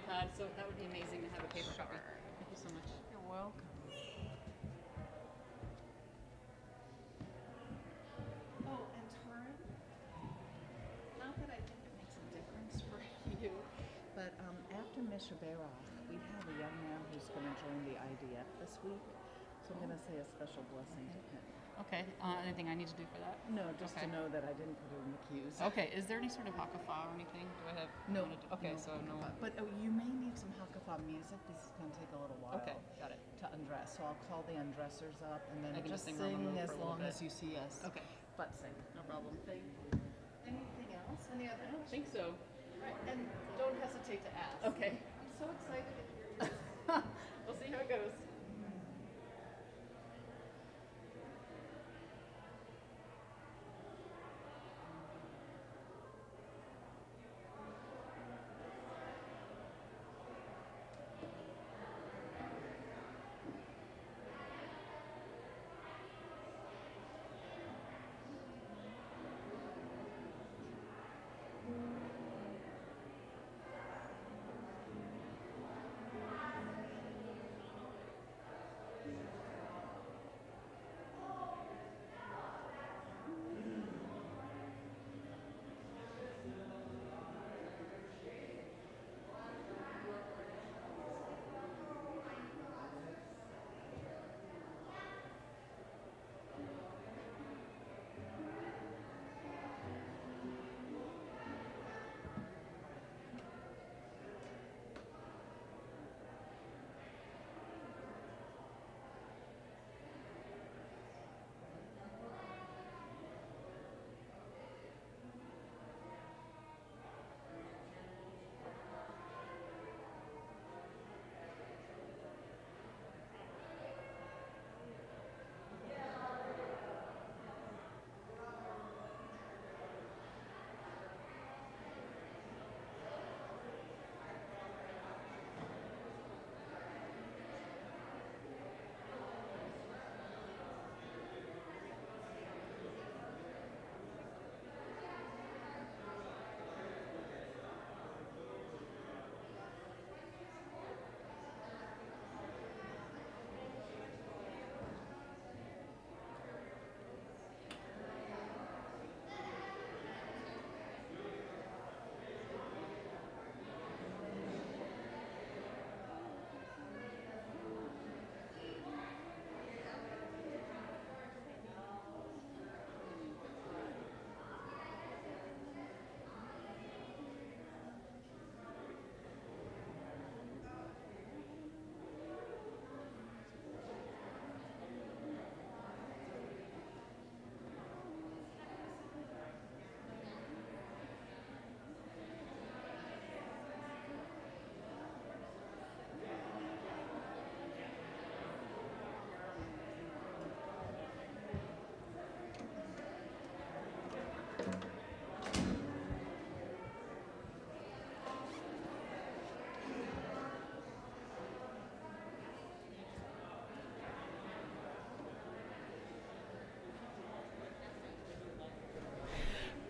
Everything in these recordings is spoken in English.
iPad, so that would be amazing to have a paper copy. Thank you so much. You're welcome. Oh, and Torah, not that I think it makes a difference for you, but after Misha Berach, we have a young man who's going to join the IDF this week, so I'm going to say a special blessing to him. Okay. Anything I need to do for that? No, just to know that I didn't put it in the queues. Okay. Is there any sort of Haftarah or anything? Do I have? No. Okay. No. So no. But you may need some Haftarah music. This is going to take a little while. Okay. Got it. To undress. So I'll call the undressers up, and then I can just just sing sing on the move as for a little long bit. as you see us. Okay. But sing. No problem. Thank you. Anything else? Any other? I don't think so. Right. And don't hesitate to ask. Okay. I'm so excited to hear you. We'll see how it goes.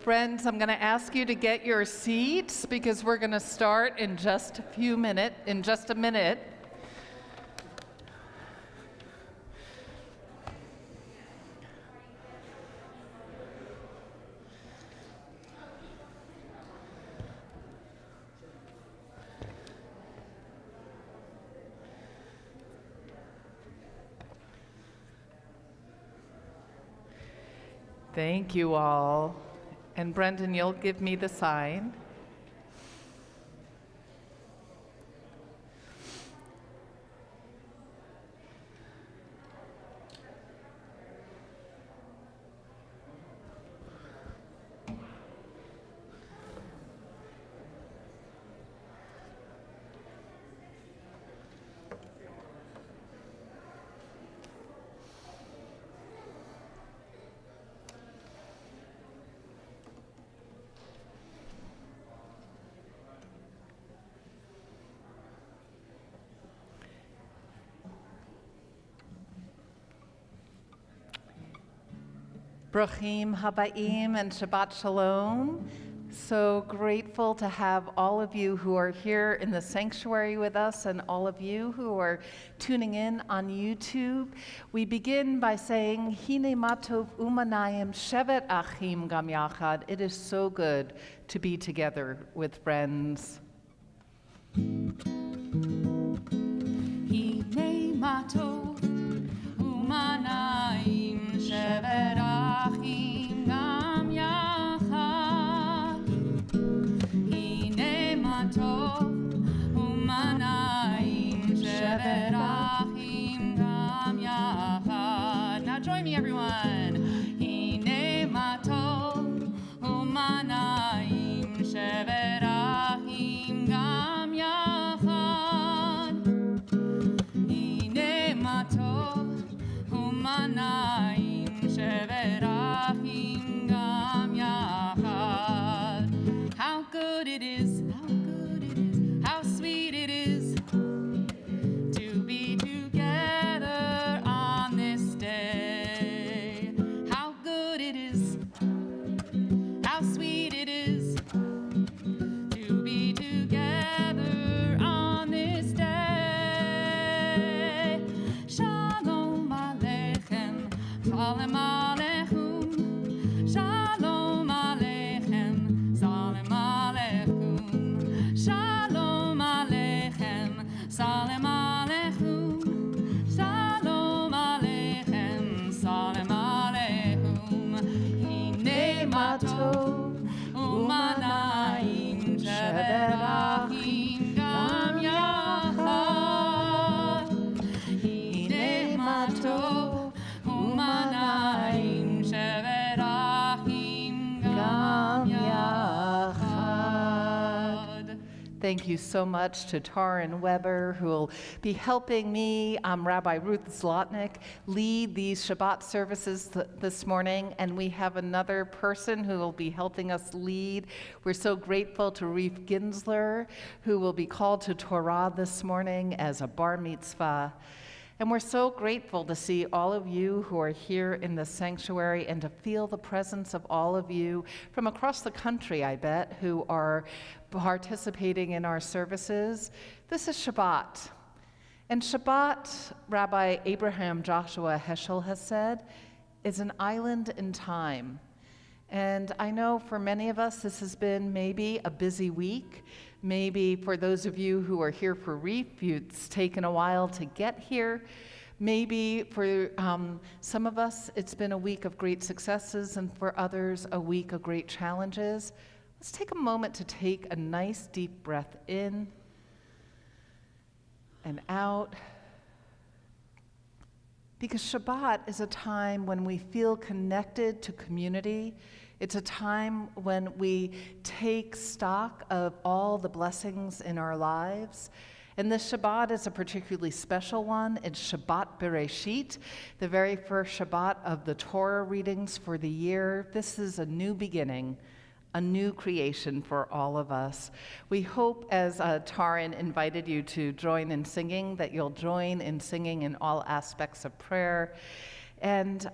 Friends, I'm going to ask you to get your seats because we're going to start in just a minute. Thank you all. And Brendan, you'll give me the sign. Bruchim Habaim and Shabbat Shalom. So grateful to have all of you who are here in the sanctuary with us and all of you who are tuning in on YouTube. We begin by saying, Hine matov umanayim shevet achim gam yachad. It is so good to be together with friends. Hine matov umanayim shevet achim gam yachad. Hine matov umanayim shevet achim gam yachad. Now join me, everyone. Hine matov umanayim shevet achim gam yachad. Hine matov umanayim shevet achim gam yachad. How good it is, how sweet it is to be together on this day. How good it is, how sweet it is to be together on this day. Shalom Aleichem, Shalom Aleichem, Shalom Aleichem, Shalom Aleichem, Shalom Aleichem, Shalom Aleichem, Shalom Aleichem, Shalom Aleichem. Hine matov umanayim shevet achim gam yachad. Hine matov umanayim shevet achim gam yachad. Thank you so much to Taryn Weber, who will be helping me, Rabbi Ruth Zlotnick, lead these Shabbat services this morning. And we have another person who will be helping us lead. We're so grateful to Reef Ginsler, who will be called to Torah this morning as a bar mitzvah. And we're so grateful to see all of you who are here in the sanctuary and to feel the presence of all of you from across the country, I bet, who are participating in our services. This is Shabbat. And Shabbat, Rabbi Abraham Joshua Heschel has said, is an island in time. And I know for many of us, this has been maybe a busy week. Maybe for those of you who are here for Reef, it's taken a while to get here. Maybe for some of us, it's been a week of great successes, and for others, a week of great challenges. Let's take a moment to take a nice deep breath in and out. Because Shabbat is a time when we feel connected to community. It's a time when we take stock of all the blessings in our lives. And this Shabbat is a particularly special one. It's Shabbat Bereshit, the very first Shabbat of the Torah readings for the year. This is a new beginning, a new creation for all of us. We hope, as Taryn invited you to join in singing, that you'll join in singing in all aspects of prayer. And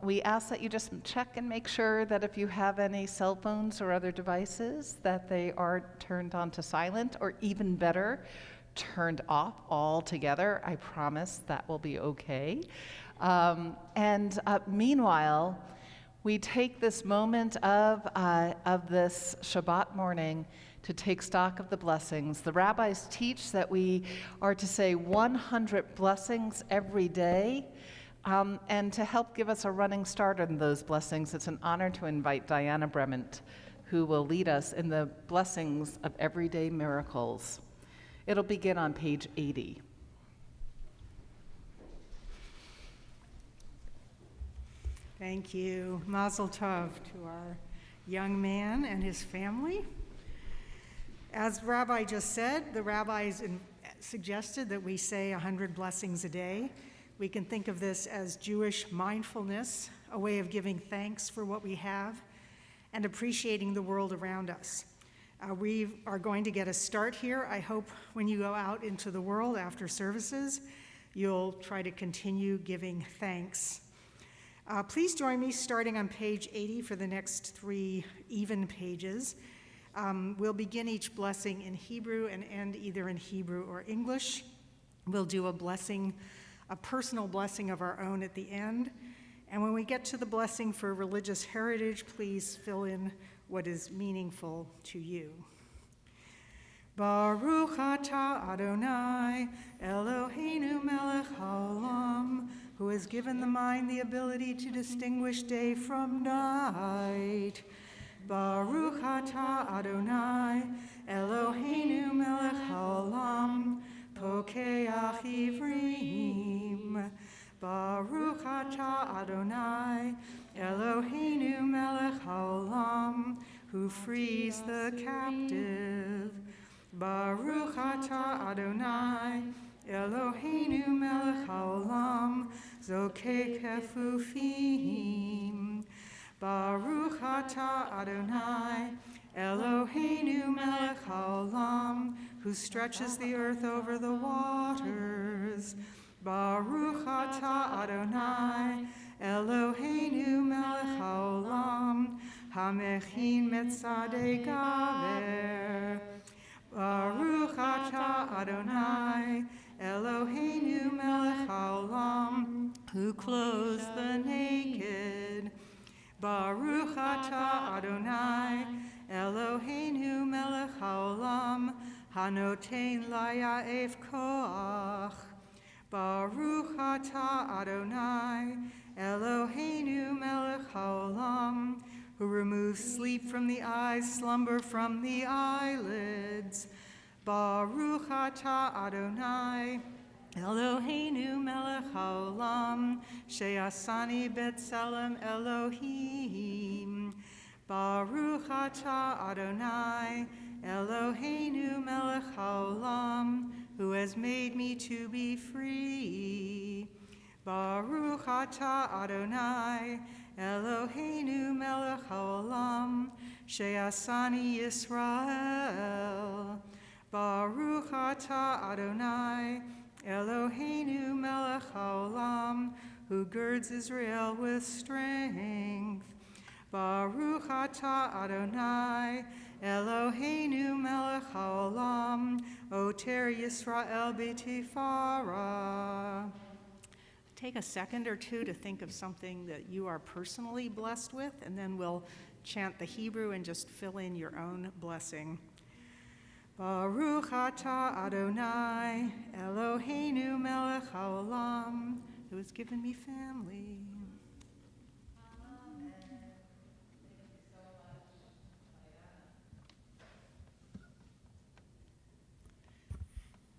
we ask that you just check and make sure that if you have any cell phones or other devices, that they are turned on to silent, or even better, turned off altogether. I promise that will be okay. Meanwhile, we take this moment of this Shabbat morning to take stock of the blessings. The rabbis teach that we are to say 100 blessings every day. And to help give us a running start on those blessings, it's an honor to invite Diana Brement, who will lead us in the blessings of everyday miracles. It'll begin on page 80. Thank you. Mazel tov to our young man and his family. As Rabbi just said, the rabbis suggested that we say 100 blessings a day. We can think of this as Jewish mindfulness, a way of giving thanks for what we have and appreciating the world around us. We are going to get a start here. I hope when you go out into the world after services, you'll try to continue giving thanks. Please join me starting on page 80 for the next 3 even pages. We'll begin each blessing in Hebrew and end either in Hebrew or English. We'll do a personal blessing of our own at the end. And when we get to the blessing for religious heritage, please fill in what is meaningful to you. Baruch atah Adonai, Eloheinu melech haolam, who has given the mind the ability to distinguish day from night. Baruch atah Adonai, Eloheinu melech haolam, pokeach ivrim. Baruch atah Adonai, Eloheinu melech haolam, who frees the captive. Baruch atah Adonai, Eloheinu melech haolam, zokeh kefufim. Baruch atah Adonai, Eloheinu melech haolam, who stretches the earth over the waters. Baruch atah Adonai, Eloheinu melech haolam, hamechin metzadei gaver. Baruch atah Adonai, Eloheinu melech haolam, who clothes the naked. Baruch atah Adonai, Eloheinu melech haolam, hanotein laya'ef koach. Baruch atah Adonai, Eloheinu melech haolam, who removes sleep from the eyes, slumber from the eyelids. Baruch atah Adonai, Eloheinu melech haolam, she'asani b'tselem Elohim. Baruch atah Adonai, Eloheinu melech haolam, who has made me to be free. Baruch atah Adonai, Eloheinu melech haolam, she'asani Yisrael. Baruch atah Adonai, Eloheinu melech haolam, who girds Israel with strength. Baruch atah Adonai, Eloheinu melech haolam, oter Yisrael b'tifara. Take a second or two to think of something that you are personally blessed with, and then we'll chant the Hebrew and just fill in your own blessing. Baruch atah Adonai, Eloheinu melech haolam, who has given me family.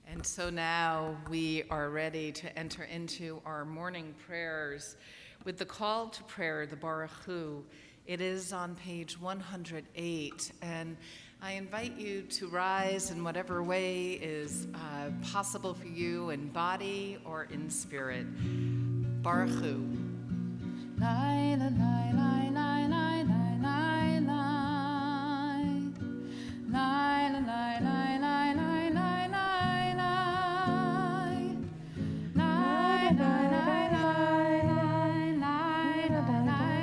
And so now we are ready to enter into our morning prayers with the call to prayer, the Baruch Hu. It is on page 108, and I invite you to rise in whatever way is possible for you in body or in spirit. Baruch Hu. Lai, la, lai, lai, lai, lai, lai, lai, lai. Lai, la, lai, lai, lai, lai, lai, lai, lai. Lai, lai, lai, lai, lai, lai, la, lai, lai,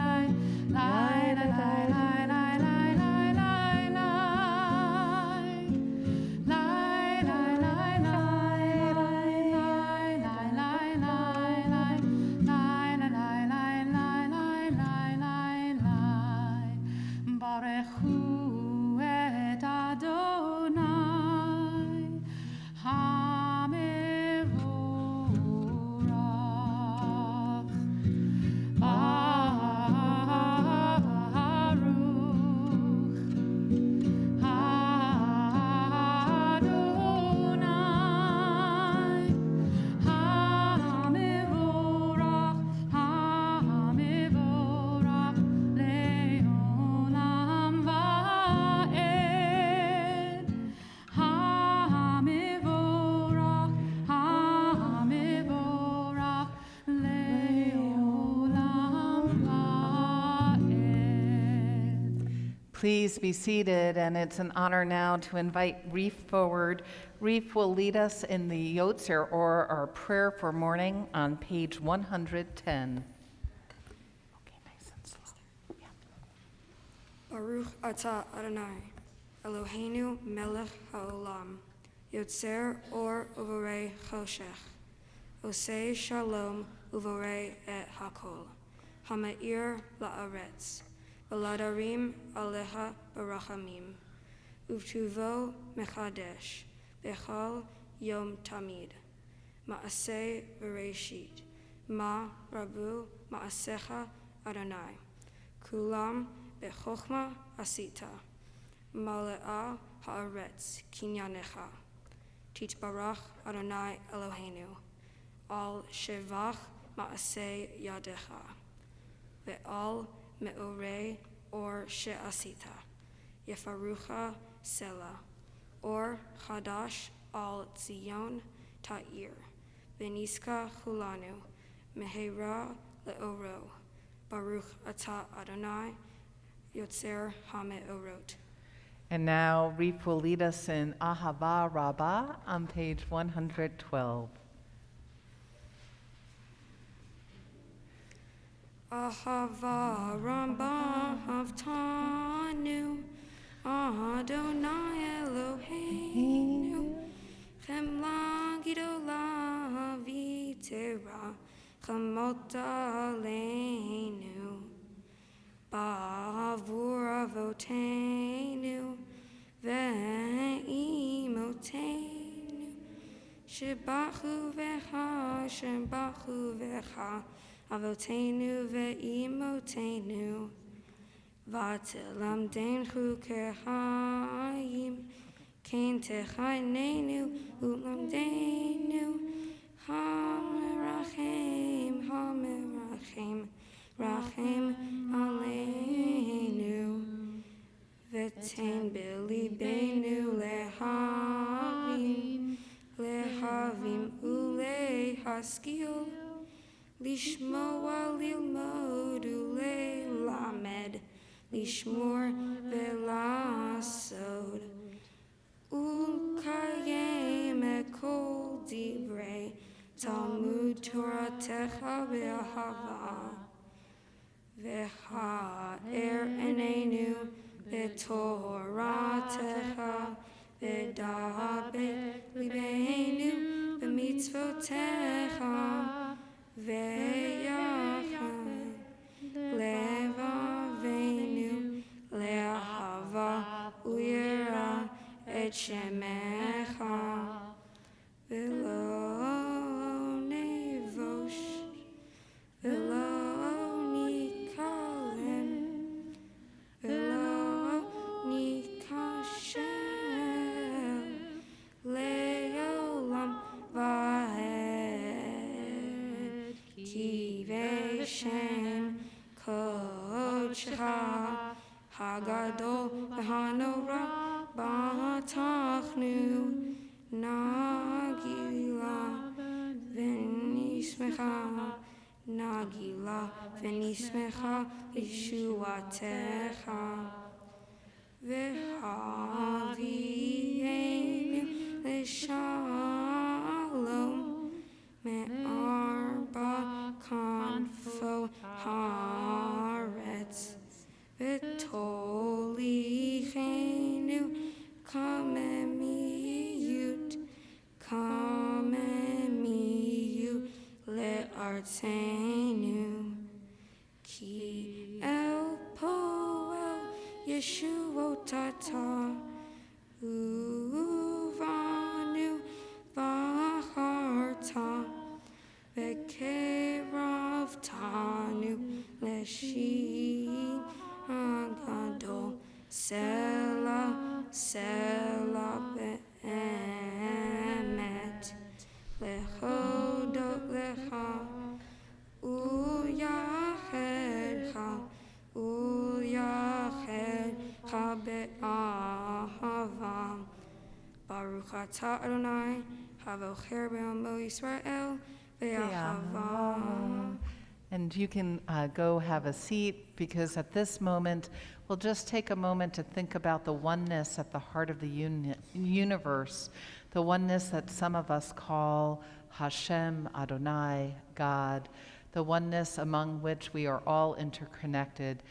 lai. Lai, la, lai, lai, lai, lai, lai, lai, lai. Lai, lai, lai, lai, lai, lai, lai, lai, lai. Baruch Hu et Adonai HaMevorach. Please be seated, and it's an honor now to invite Reef forward. Reef will lead us in the Yotzer, or our prayer for morning, on page 110. Okay, nice and slow. Baruch atah Adonai, Eloheinu melech haolam, yotzer or uvorei choshech, osei shalom uvorei et hakol, hameir la'aretz, v'ladarim aleha barachamim, uvtuvo mechadesh, bechal yom tamid, ma'aseh v'reishit, ma rabu ma'asecha Adonai, kulam bechokma asita, male'a haaretz kinyanecha, titbarach Adonai Eloheinu, al shevach ma'aseh yadecha, ve'al me'orei or she'asita, yefarucha sela, or chadash al Zion ta'ir, v'niska chulanu, mehera le'oro, Baruch atah Adonai, Yotzer HaMe'orot. And now Reef will lead us in Ahava Rabbah on page 112. Ahava Rabbah Havtanu, Adonai Eloheinu, Chemla Gidola Vitera, Chamota Aleinu, Ba'avur Avotenu, Ve'imotenu, Shebachu Vecha, Avotenu Ve'imotenu, Vatelamden Chukehayim, Cain Techainenu, Ulamdenu, Hamerachem, Rachem Aleinu, Vetain Belibenu Lehavim Ulehaskil, Lishmoa Lilmod Ulelamed, Lishmor Velasod, Ulkayem Ekol Dibre, Talmud Torah Techa Be'ahava, Veha Enenu, Ve'torah Techa, Ve'daber Libenu, Ve'mitzvot Techa, Ve'yachai Levavenu, Le'ahava Uyera Et Shemecha, Ve'lo Nevosh, Ve'lo Nikalem, Ve'lo Nikashel, Le'olam Va'ed, Ki Ve'shem Kodshecha, Hagadol V'hanora B'tachnu, Nagila V'nismecha, Nagila V'nismecha Yeshuatecha, V'havienu L'shalom Me'arba Kanfo Haaretz, V'tolichenu Kamemiyut le'artzenu, Ki el poel Yeshuotata, Uvanu v'acharta, Ve'keravtanu le'shi agadol, Sela be'emet, lechodot lecha, uyachedcha be'ahava, Baruch atah Adonai, havocher be'amo Yisrael, ve'ahava. And you can go have a seat, because at this moment, we'll just take a moment to think about the oneness at the heart of the universe, the oneness that some of us call Hashem, Adonai, God, the oneness among which we are all interconnected,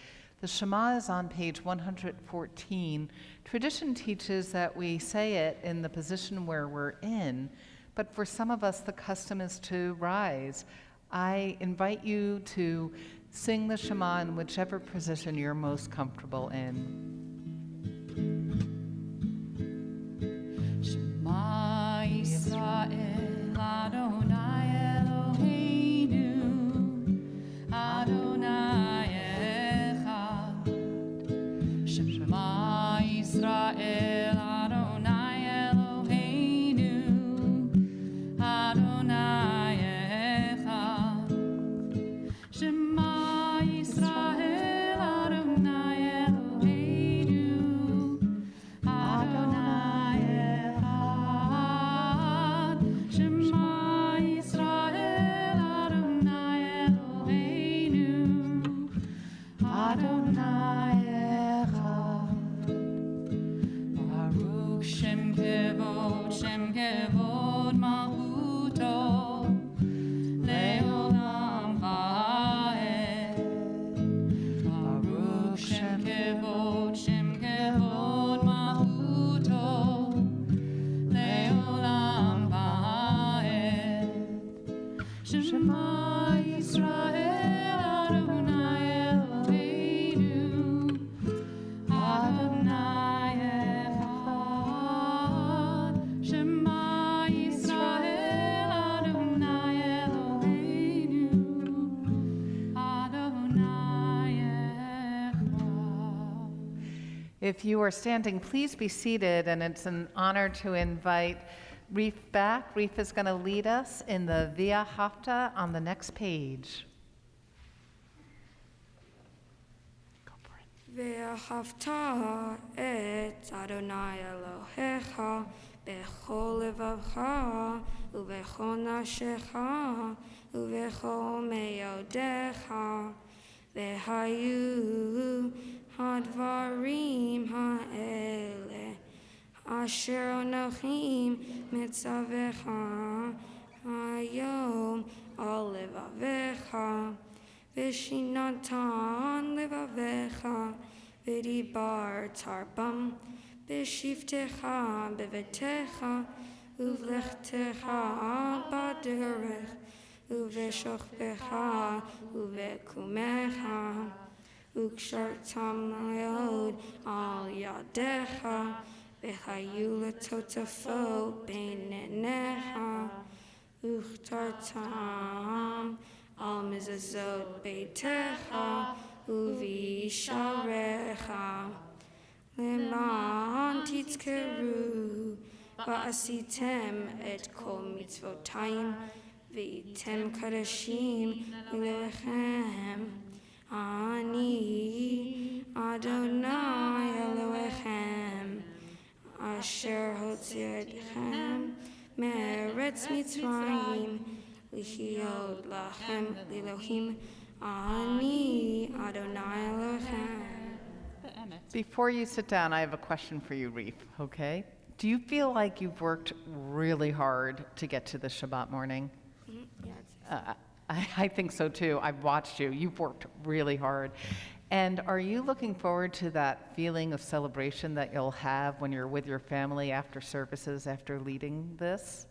The Shema is on page 114. Tradition teaches that we say it in the position where we're in, but for some of us, the custom is to rise. I invite you to sing the Shema in whichever position you're most comfortable in. Shema Yisrael Adonai Eloheinu Adonai Echad. Shema Yisrael Adonai Eloheinu Adonai Echad. Shema Yisrael Adonai Eloheinu Adonai Echad. Shema Yisrael Adonai Eloheinu Adonai Echad. Baruch Shem Kevod Malchuto Leolam Vaed. Baruch Shem Kevod Malchuto Leolam Vaed. Shema Yisrael Adonai Eloheinu Adonai Echad. Shema Yisrael Adonai Eloheinu Adonai Echad. If you are standing, please be seated, and it's an honor to invite Reef back. Reef is going to lead us in the Via Haftarah on the next page. Go for it. Ve'ahavta et Adonai Elohecha bechol levavcha uvechol nafshecha uvechol meyodecha vehayu hadvarim ha'ele asher anochim mitzavecha hayom al levavecha Vishinatan levavecha, vidibar tarbam, bishiftecha bevetecha, uvlechtecha baderech, uveshochbecha, uvekumecha, ukshartam leod al yadecha, vehayu letotafo beinenecha, uchtartam al mizazot beitecha uvi sharecha leman titzkeru va'asitem et kol mitzvotayim v'item kadashim Elohechem ani Adonai Elohechem asher hotzi etchem me'eretz Mitzrayim Lihiod lachem Elohim ani Adonai Elohim. Before you sit down, I have a question for you, Reef, okay? Do you feel like you've worked really hard to get to the Shabbat morning? Yeah, I think so too. I've watched you. You've worked really hard. And are you looking forward to that feeling of celebration that you'll have when you're with your family after services, after leading this?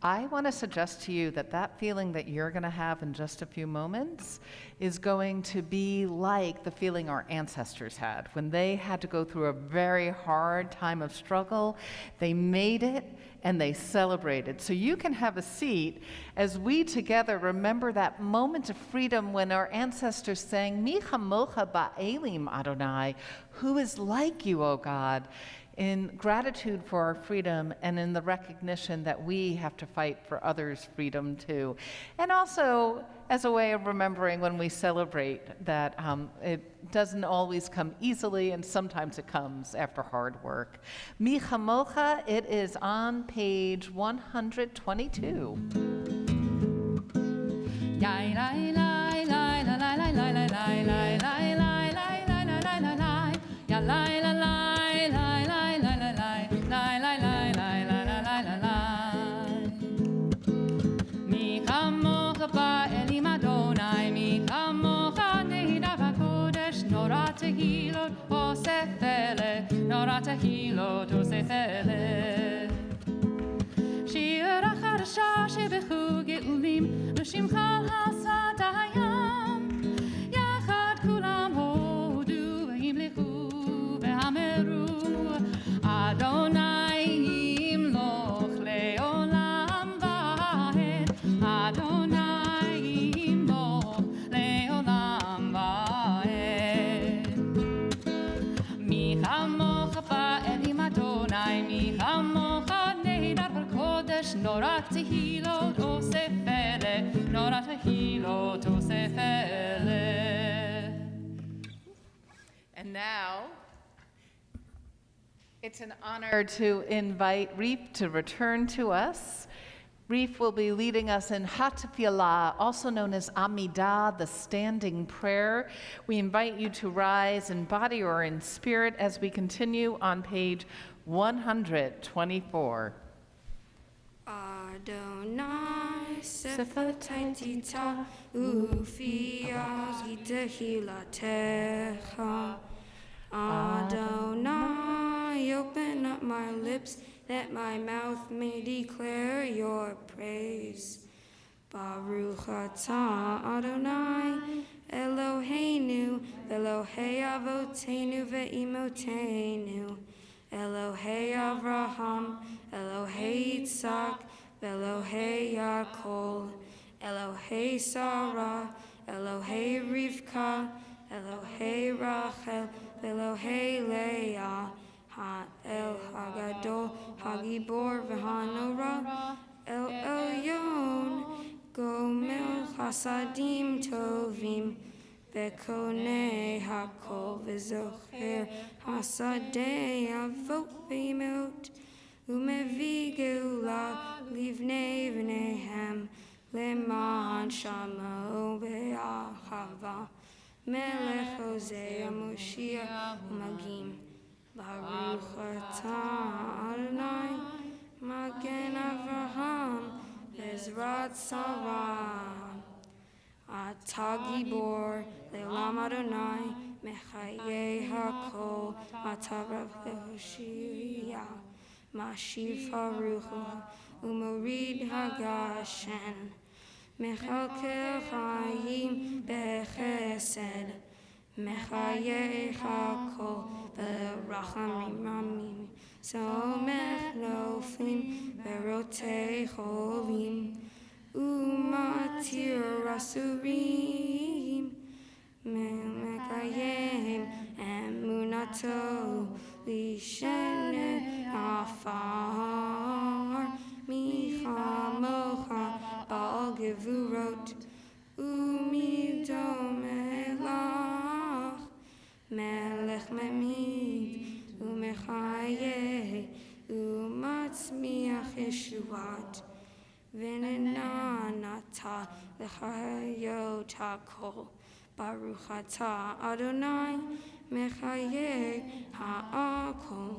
I want to suggest to you that that feeling that you're going to have in just a few moments is going to be like the feeling our ancestors had when they had to go through a very hard time of struggle. They made it and they celebrated. So you can have a seat as we together remember that moment of freedom when our ancestors sang, Mi chamocha ba'elim Adonai, who is like you, O God, in gratitude for our freedom and in the recognition that we have to fight for others' freedom too. And also as a way of remembering when we celebrate that it doesn't always come easily and sometimes it comes after hard work. Mi chamocha, it is on page 122. Elim Adonai, mi kamocha nehida v'kodesh, nora tahilo tosefele. Shir החדשה שבחוג גאולים, לשמך השפת הים. יחד כולם הודו והמליכו ואמרו, אדוני ימלוך לעולם ועד. אדוני ימלוך לעולם ועד. מי כמוך באלים אדוני, מי כמוך נהדר בקודש, נורא תהילות אוסף אלה, נורא תהילות אוסף אלה. And now, it's an honor to invite Reef to return to us. Reef will be leading us in Haftarah, also known as Amidah, the standing prayer. We invite you to rise in body or in spirit as we continue on page 124. Adonai sefatitita ufias itehilatecha. Adonai, open up my lips that my mouth may declare your praise. Baruch atah Adonai Eloheinu, Elohei Avotenu ve'imotenu, Elohei Avraham, Elohei Yitzhak, Elohei Yaakov, Elohei Sarah, Elohei Rivka, Elohei Rachel, Elohei Leah, El Hagadol, Hagibor v'Hanora, El Elyon, Gomel Chasadim Tovim, Bekonei Hakol v'Zocher Hasadei Avot v'Imot, Umevi Geula Livnei v'Nehem, Leman Shamo be'ahava, Melech Hosea Moshiach Magim. Baruch atah Adonai, Magen Avraham, Bezrat Sarah. Atah Gibor, Le'olam Adonai, Mechaye Hakol, Atah Rav Lehoshia, Mashiv Haruchu, Umorid Hagashen, Mechalkel Chaim Bechesed, Mechaye Hakol, Berachamim Ramim, Somech Noflim, Berotei Cholim, Umatir Rasurim, Mekayem, Emunato, Lishene Afar, Micha Mocha, Baal Gevurot, Umidom Elach, Melech Memid, Umechaye, Umatzmiach Yeshuat, Venenanata, Lechayot HaKol, Baruch atah Adonai, Mechaye HaKol.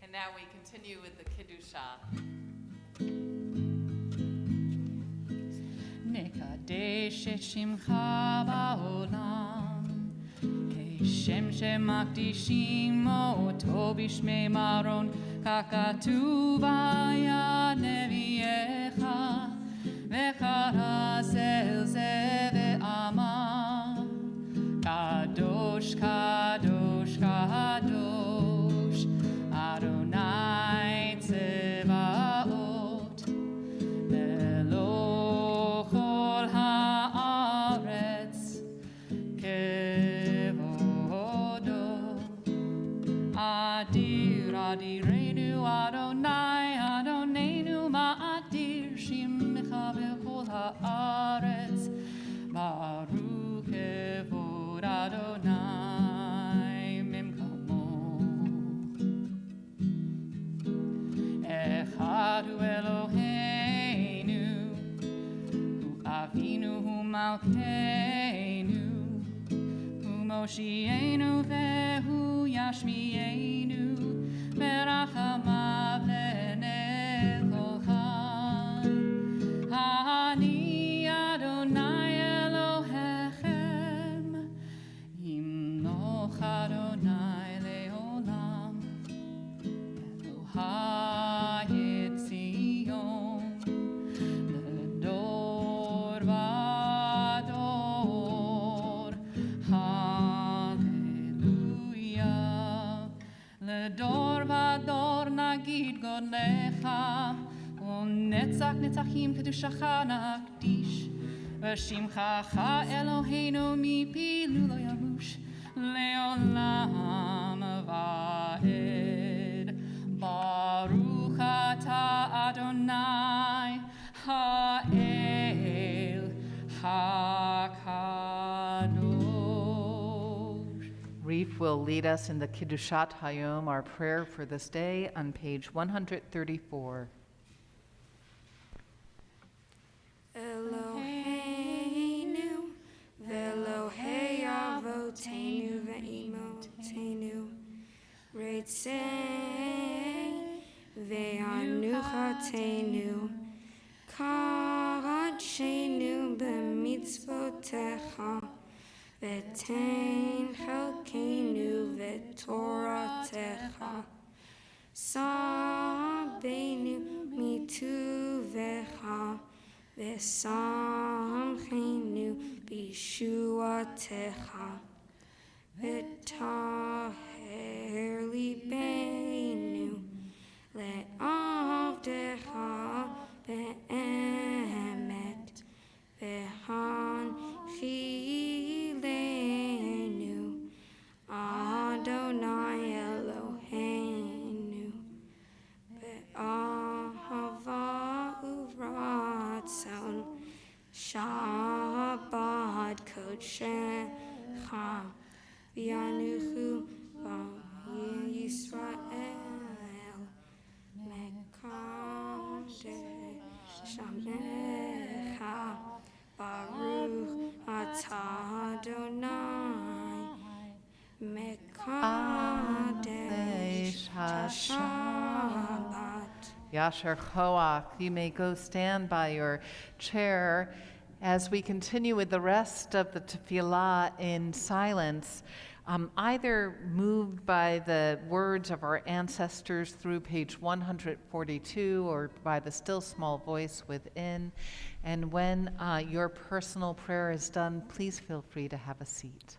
And now we continue with the Kedusha. נקדש את שמך בעולם, כשם שמקדישים אותו בשמי מרון, כך כתוב ביד נביאך, וקרא זה אל זה ואמר, קדוש קדוש קדוש, אדוני צבאות, מלוא כל הארץ כבודו. אדיר אדירנו אדוני אדוננו מאדיר שמך בכל הארץ, ברוך כבוד אדוני ממקומו. אחד הוא אלוהינו, הוא אבינו, הוא מלכנו, הוא מושיענו והוא ישמיענו, ברחמיו לנצח כל חי. אני אדוני אלוהיכם, ימלוך Hayed Zion, Ledor Vador, Hallelujah. Ledor Vador Nagid God Lecha, Netzach Netzachim Kedushacha Nakdish, V'Shimchacha Eloheinu Mipilu Lo Yarush, Leolam Vaed. Baruch Ata Adonai Ha'el HaKadosh. Reef will lead us in the Kiddushat Hayom, our prayer for this day, on page 134. Eloheinu, Velohei Avotenu, Ve'imotenu, Reitzei, Ve'anuchatenu, Karadshenu b'mitzvotecha, Ve'tein chelkenu ve'toratecha, Sabenu mituvecha, Ve'samchenu b'shuatecha, V'taher libenu le'avdecha be'emet, V'hanchilenu Adonai Eloheinu be'ahava uvratzon Shabbat kodshecha v'yanuchu Yisrael mekadesh shamecha Baruch atah Adonai mekadesh Shabbat. Yasher Choach, you may go stand by your chair as we continue with the rest of the tefillah in silence, either moved by the words of our ancestors through page 142 or by the still small voice within. And when your personal prayer is done, please feel free to have a seat.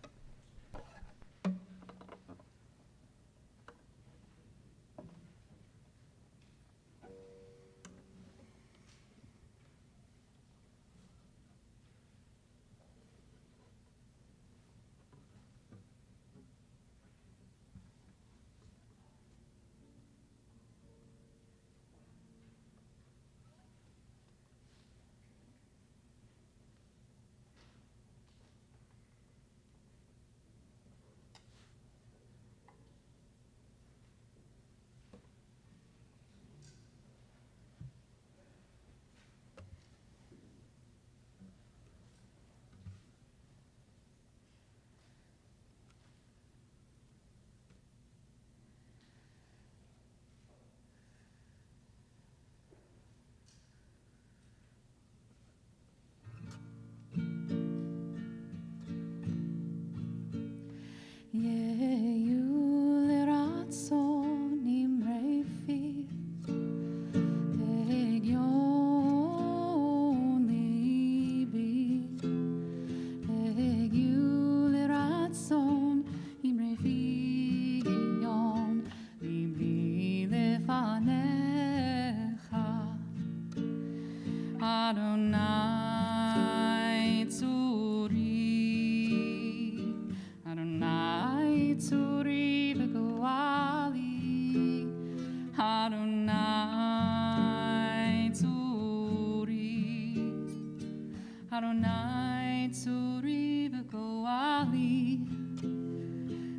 Adonai tzuri v'goali.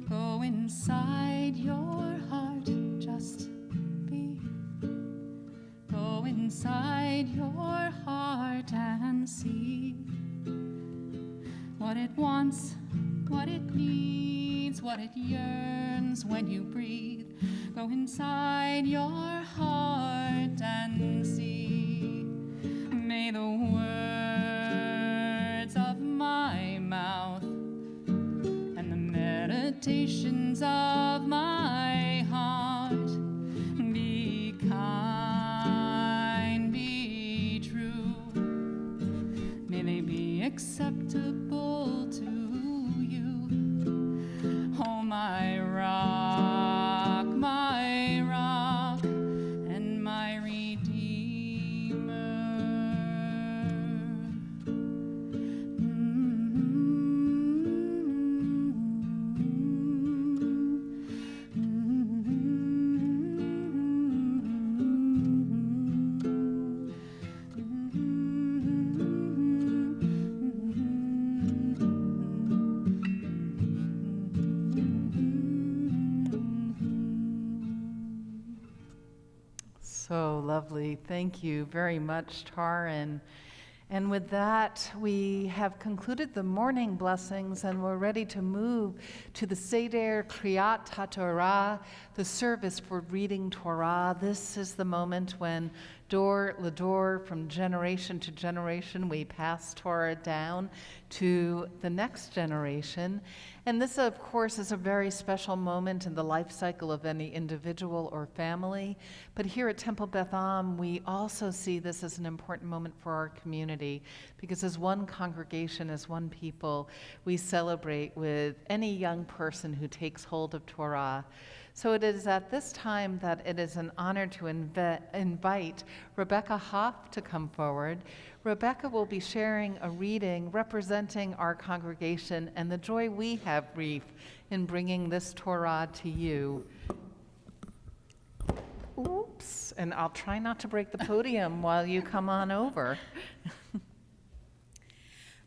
Go inside your heart, just be. Go inside your heart and see what it wants, what it needs, what it yearns when you breathe. Go inside your heart and see. May the words of my mouth and the meditations of my heart be acceptable to you. Oh, my rock, and my redeemer. So lovely. Thank you very much, Taran. And with that, we have concluded the morning blessings, and we're ready to move to the Seder Kriyat HaTorah, the service for reading Torah. This is the moment when door lador, from generation to generation, we pass Torah down to the next generation. And this, of course, is a very special moment in the life cycle of any individual or family. But here at Temple Beth Am, we also see this as an important moment for our community, because as one congregation, as one people, we celebrate with any young person who takes hold of Torah. So it is at this time that it is an honor to invite Rebecca Hoff to come forward. Rebecca will be sharing a reading representing our congregation and the joy we have, Reef, in bringing this Torah to you. Oops, and I'll try not to break the podium while you come on over.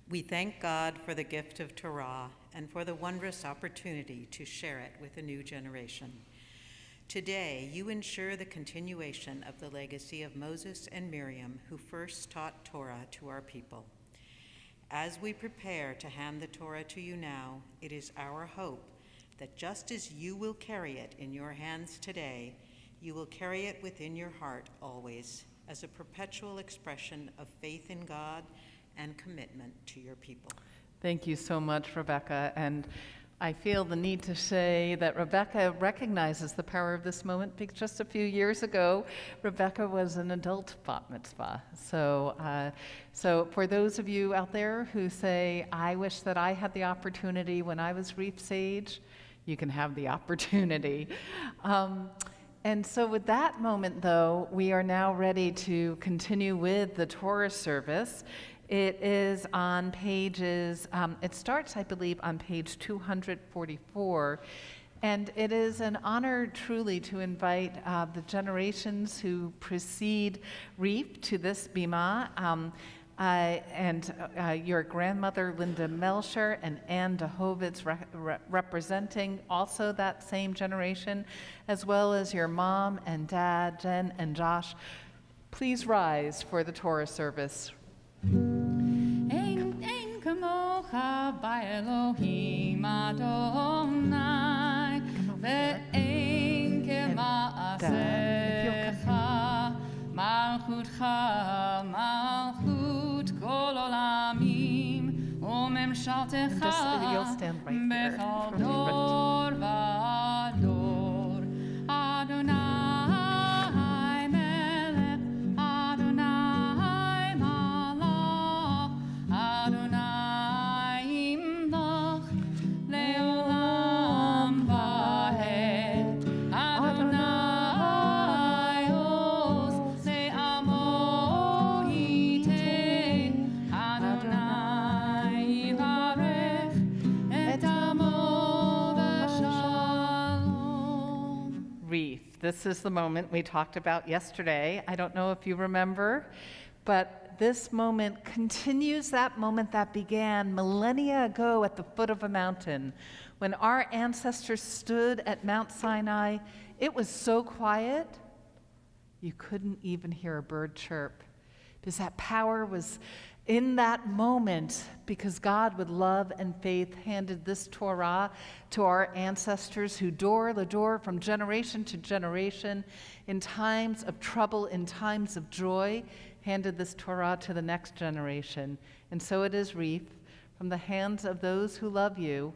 We thank God for the gift of Torah and for the wondrous opportunity to share it with a new generation. Today, you ensure the continuation of the legacy of Moses and Miriam, who first taught Torah to our people. As we prepare to hand the Torah to you now, it is our hope that just as you will carry it in your hands today, you will carry it within your heart always, as a perpetual expression of faith in God and commitment to your people. Thank you so much, Rebecca. And I feel the need to say that Rebecca recognizes the power of this moment, because just a few years ago, Rebecca was an adult bat mitzvah. So for those of you out there who say, I wish that I had the opportunity when I was Reef's age, you can have the opportunity. And so with that moment, though, we are now ready to continue with the Torah service. It is on pages, it starts, I believe, on page 244. And it is an honor truly to invite the generations who precede Reef to this bima. And your grandmother, Linda Melcher, and Ann Dehovitz representing also that same generation, as well as your mom and dad, Jen and Josh. Please rise for the Torah service. Ein kamocha b'Elohim Adonai, ve'ein kema'asecha, malchutcha malchut kol olamim, u'memshaltecha You'll stand right there. bechol dor v'ador. Adonai melech, Adonai malach, Adonai imlach leolam va'ed. Adonai os le'amo yiteh. Adonai yivarech et amo v'shalom. Reef. This is the moment we talked about yesterday. I don't know if you remember, but this moment continues that moment that began millennia ago at the foot of a mountain. When our ancestors stood at Mount Sinai, it was so quiet, you couldn't even hear a bird chirp, because that power was in that moment, because God with love and faith handed this Torah to our ancestors who door the door from generation to generation, in times of trouble, in times of joy, handed this Torah to the next generation. And so it is, Reef, from the hands of those who love you,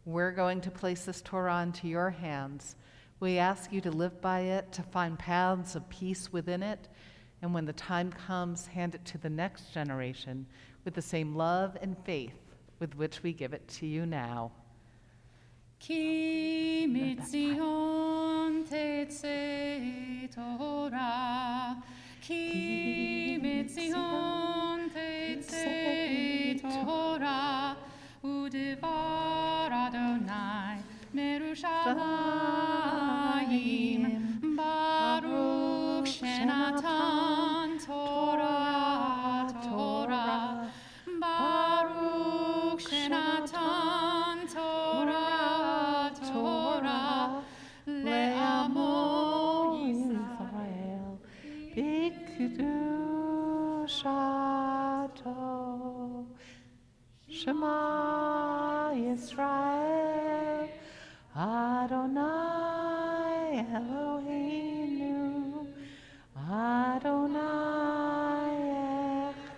we're going to place this Torah into your hands. We ask you to live by it, to find paths of peace within it, and when the time comes, hand it to the next generation with the same love and faith with which we give it to you now. Ki mitzion tetze Torah, ki mitzion tetze Torah, udevar Adonai merushalayim, Baruch shenatan Torah, Torah, Baruch shenatan Torah, Torah, le'amo Yisrael, b'kedushato, Shema Yisrael, Adonai Eloheinu, Adonai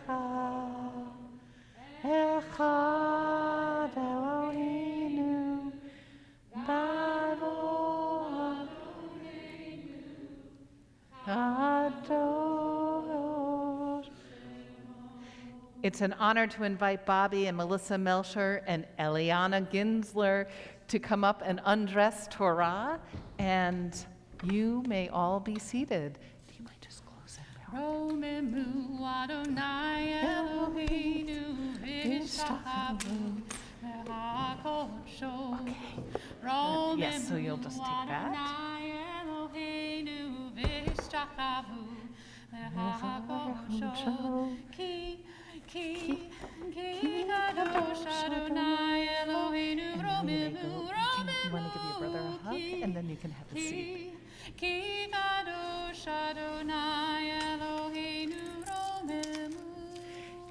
Echad, Echad Eloheinu, Baruch Kadosh. It's an honor to invite Bobby and Melissa Melcher and Eliana Ginsler to come up and undress Torah, and you may all be seated. Do you mind just closing that? Romemu Adonai Eloheinu v'ishtachavu v'hakosho. Romemu Yes, so you'll just take that. Adonai Eloheinu v'ishtachavu v'hakosho. Ki kadosh Adonai Eloheinu romemu You want to give your brother a hug, and then you can have a seat. Ki kadosh Adonai Eloheinu romemu.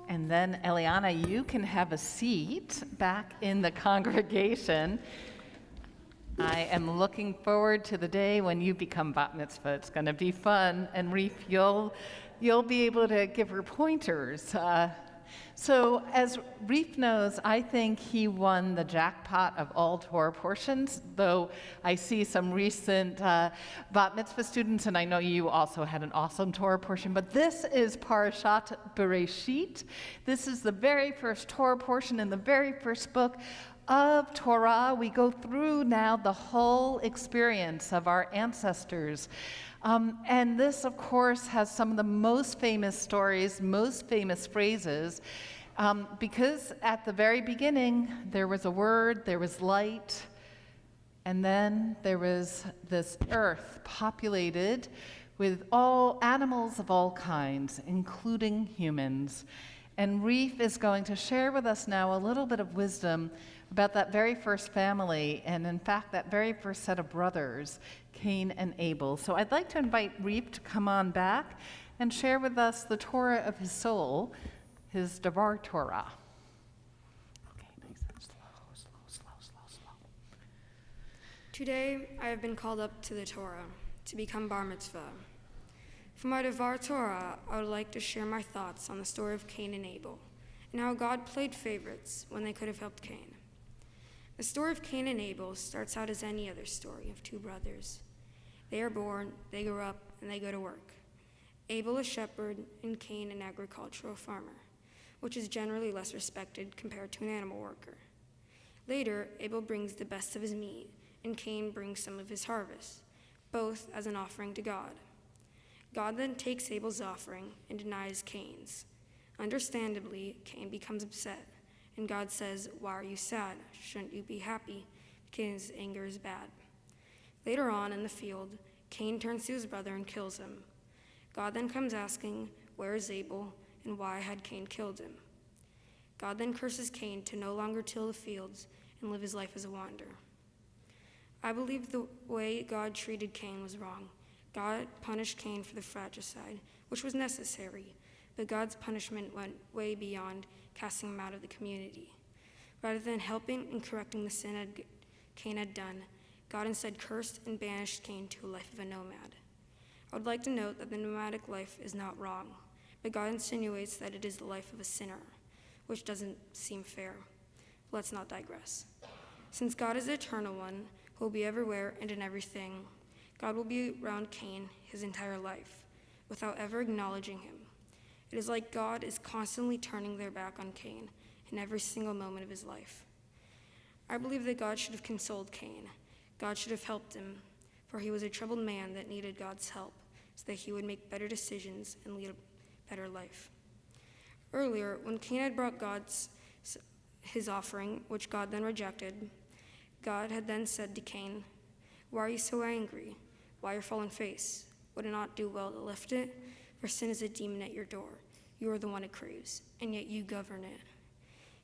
And then, Eliana, you can have a seat back in the congregation. I am looking forward to the day when you become bat mitzvah. It's going to be fun. And Reef, you'll be able to give her pointers. So as Reef knows, I think he won the jackpot of all Torah portions, though I see some recent bat mitzvah students, and I know you also had an awesome Torah portion, but this is Parashat Bereshit. This is the very first Torah portion in the very first book of Torah. We go through now the whole experience of our ancestors. And this, of course, has some of the most famous stories, most famous phrases, because at the very beginning, there was a word, there was light, and then there was this earth populated with all animals of all kinds, including humans. And Reef is going to share with us now a little bit of wisdom about that very first family, and in fact, that very first set of brothers, Cain and Abel. So I'd like to invite Reef to come on back and share with us the Torah of his soul, his Devar Torah. Okay, nice and slow. Today, I have been called up to the Torah to become bar mitzvah. For my Devar Torah, I would like to share my thoughts on the story of Cain and Abel, and how God played favorites when they could have helped Cain. The story of Cain and Abel starts out as any other story of two brothers. They are born, they grow up, and they go to work. Abel a shepherd, and Cain an agricultural farmer, which is generally less respected compared to an animal worker. Later, Abel brings the best of his meat, and Cain brings some of his harvest, both as an offering to God. God then takes Abel's offering and denies Cain's. Understandably, Cain becomes upset, and God says, "Why are you sad? Shouldn't you be happy?" Cain's anger is bad. Later on in the field, Cain turns to his brother and kills him. God then comes asking, "Where is Abel, and why had Cain killed him?" God then curses Cain to no longer till the fields and live his life as a wanderer. I believe the way God treated Cain was wrong. God punished Cain for the fratricide, which was necessary, but God's punishment went way beyond casting him out of the community. Rather than helping and correcting the sin Cain had done, God instead cursed and banished Cain to a life of a nomad. I would like to note that the nomadic life is not wrong, but God insinuates that it is the life of a sinner, which doesn't seem fair. But let's not digress. Since God is the eternal one, who will be everywhere and in everything, God will be around Cain his entire life, without ever acknowledging him. It is like God is constantly turning their back on Cain in every single moment of his life. I believe that God should have consoled Cain. God should have helped him, for he was a troubled man that needed God's help so that he would make better decisions and lead a better life. Earlier, when Cain had brought his offering, which God then rejected, God had then said to Cain, "Why are you so angry? Why your fallen face? Would it not do well to lift it? For sin is a demon at your door. You are the one it craves, and yet you govern it."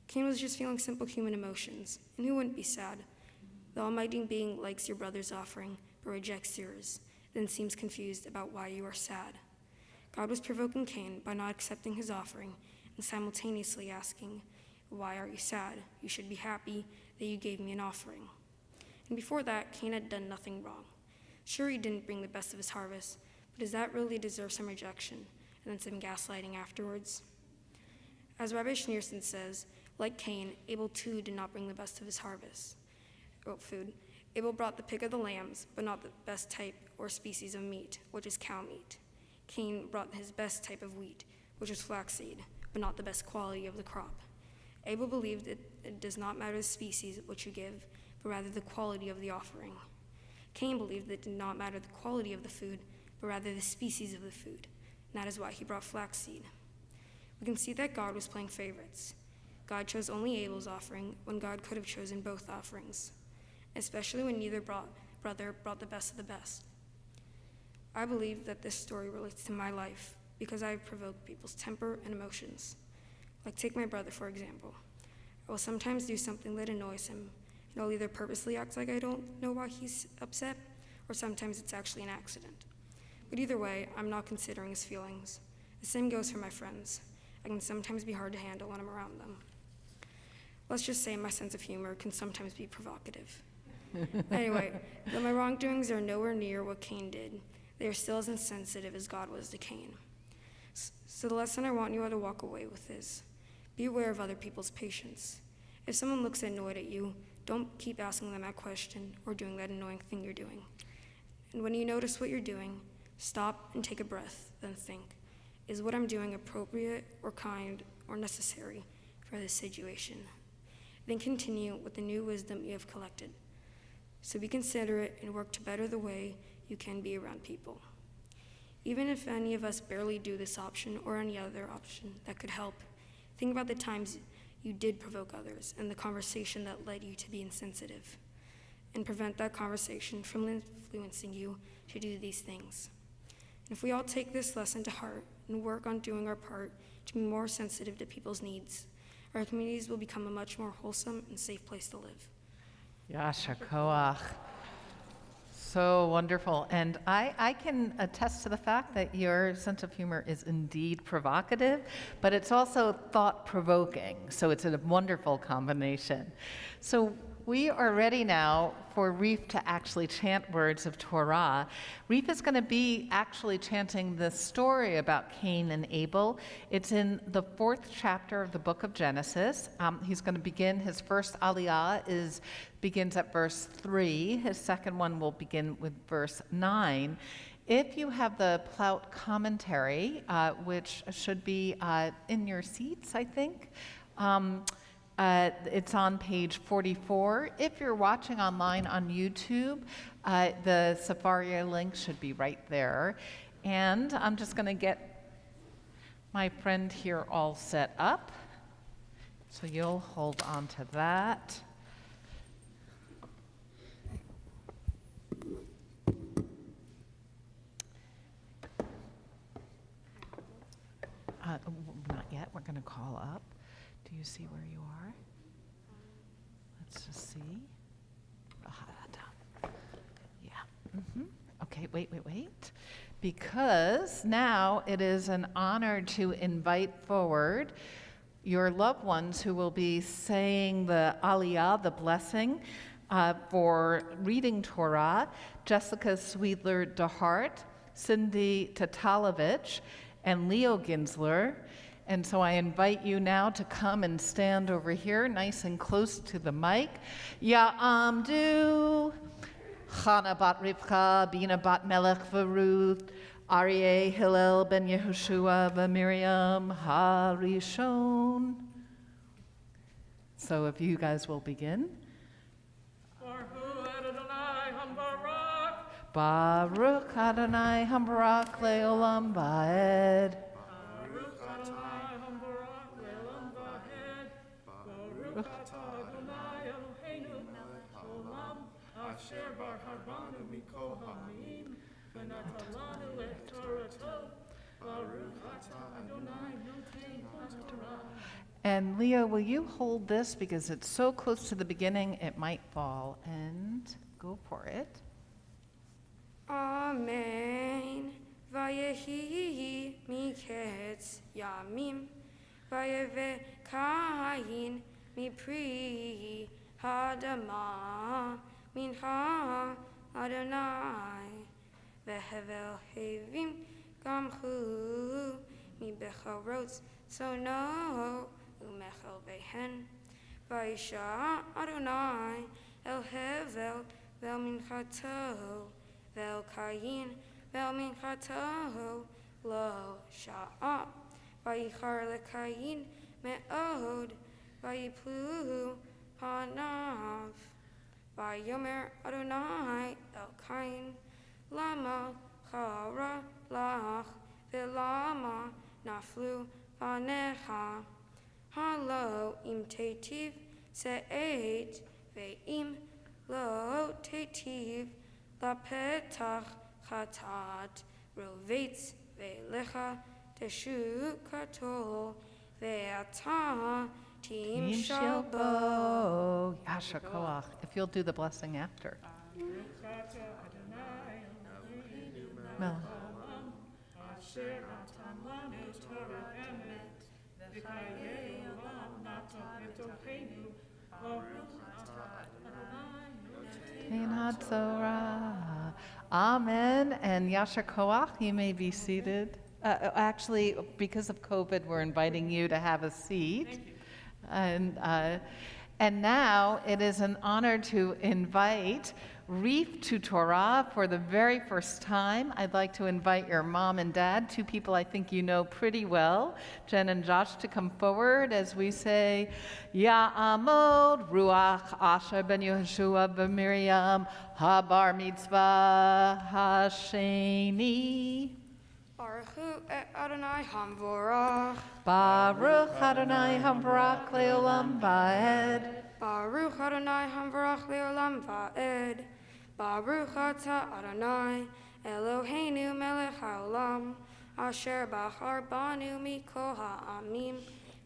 Cain was just feeling simple human emotions, and who wouldn't be sad? The Almighty Being likes your brother's offering, but rejects yours, then seems confused about why you are sad. God was provoking Cain by not accepting his offering and simultaneously asking, "Why are you sad? You should be happy that you gave me an offering." And before that, Cain had done nothing wrong. Sure, he didn't bring the best of his harvest, but does that really deserve some rejection and then some gaslighting afterwards? As Rabbi Schneerson says, like Cain, Abel too did not bring the best of his harvest. Food. Abel brought the pick of the lambs, but not the best type or species of meat, which is cow meat. Cain brought his best type of wheat, which was flaxseed, but not the best quality of the crop. Abel believed it does not matter the species which you give, but rather the quality of the offering. Cain believed that it did not matter the quality of the food, but rather the species of the food, and that is why he brought flaxseed. We can see that God was playing favorites. God chose only Abel's offering when God could have chosen both offerings, especially when neither brother brought the best of the best. I believe that this story relates to my life because I have provoked people's temper and emotions. Like take my brother, for example. I will sometimes do something that annoys him, and I'll either purposely act like I don't know why he's upset, or sometimes it's actually an accident. But either way, I'm not considering his feelings. The same goes for my friends. I can sometimes be hard to handle when I'm around them. Let's just say my sense of humor can sometimes be provocative. Anyway, though my wrongdoings are nowhere near what Cain did, they are still as insensitive as God was to Cain. So the lesson I want you all to walk away with is, be aware of other people's patience. If someone looks annoyed at you, don't keep asking them that question or doing that annoying thing you're doing. And when you notice what you're doing, stop and take a breath, then think, is what I'm doing appropriate or kind or necessary for this situation? Then continue with the new wisdom you have collected. So be considerate and work to better the way you can be around people. Even if any of us barely do this option or any other option that could help, think about the times you did provoke others and the conversation that led you to be insensitive, and prevent that conversation from influencing you to do these things. And if we all take this lesson to heart and work on doing our part to be more sensitive to people's needs, our communities will become a much more wholesome and safe place to live. Yasha Koach. So wonderful. And I can attest to the fact that your sense of humor is indeed provocative, but it's also thought-provoking. So it's a wonderful combination. So we are ready now for Reef to actually chant words of Torah. Reef is going to be actually chanting the story about Cain and Abel. It's in the 4th chapter of the book of Genesis. He's going to begin, his first aliyah begins at verse 3. His second one will begin with verse 9. If you have the Plout commentary, which should be in your seats, I think, it's on page 44. If you're watching online on YouTube, the Sefaria link should be right there. And I'm just going to get my friend here all set up. So you'll hold on to that. Not yet. We're going to call up. Do you see where you are? Let's just see. Yeah. Okay, wait. Because now it is an honor to invite forward your loved ones who will be saying the aliyah, the blessing, for reading Torah: Jessica Sweedler-DeHart, Cindy Tatalovich, and Leo Ginsler. And so I invite you now to come and stand over here, nice and close to the mic. Ya'amdu, Chana bat Rivka, Bina bat Melech v'Ruth, Aryeh Hillel ben Yehoshua v'Miriam Harishon. So if you guys will begin. Baruch Adonai Hambarak Leolam Vaed. Baruch Adonai Hambarak Leolam Vaed. Baruch Adonai Eloheinu melech haolam asher bar harbanu mikol ha'amim v'natan lanu et Torato. Baruch Adonai noten Torah. And Leo, will you hold this because it's so close to the beginning it might fall, and go for it. Amen. Vayehi miketz yamim. Vayeve Cain mipri hadama mincha Adonai. Vehevel hevim gamhu mibecharotz sono umechel behen. Vayisha Adonai el hevel vel minchato. Vel Cain, vel minchato, lo sha'a. Vayichar leCain me'od, vayiplu panav. Vayomer Adonai el Cain, lama chara lach, velama naflu panecha. Halo im tetiv se'et, ve'im lo tetiv. La petach chatat rovetz ve'lecha teshu katol ve'ata tim shalbo. Yasher koach. If you'll do the blessing after. Mel. Amen and Yasher Koach, you may be seated. Actually, because of COVID, we're inviting you to have a seat. And now it is an honor to invite Reef to Torah for the very first time. I'd like to invite your mom and dad, two people I think you know pretty well, Jen and Josh, to come forward as we say, Ya'amod Ruach Asher ben Yehoshua v'Miriam Habar Mitzvah Hasheni. Baruch Adonai Hamvorach. Baruch Adonai Hamvorach Leolam Vaed. Baruch Adonai Hamvorach Leolam Vaed. Baruch Atah Adonai Eloheinu melech haolam asher bachar banu mikol ha'amim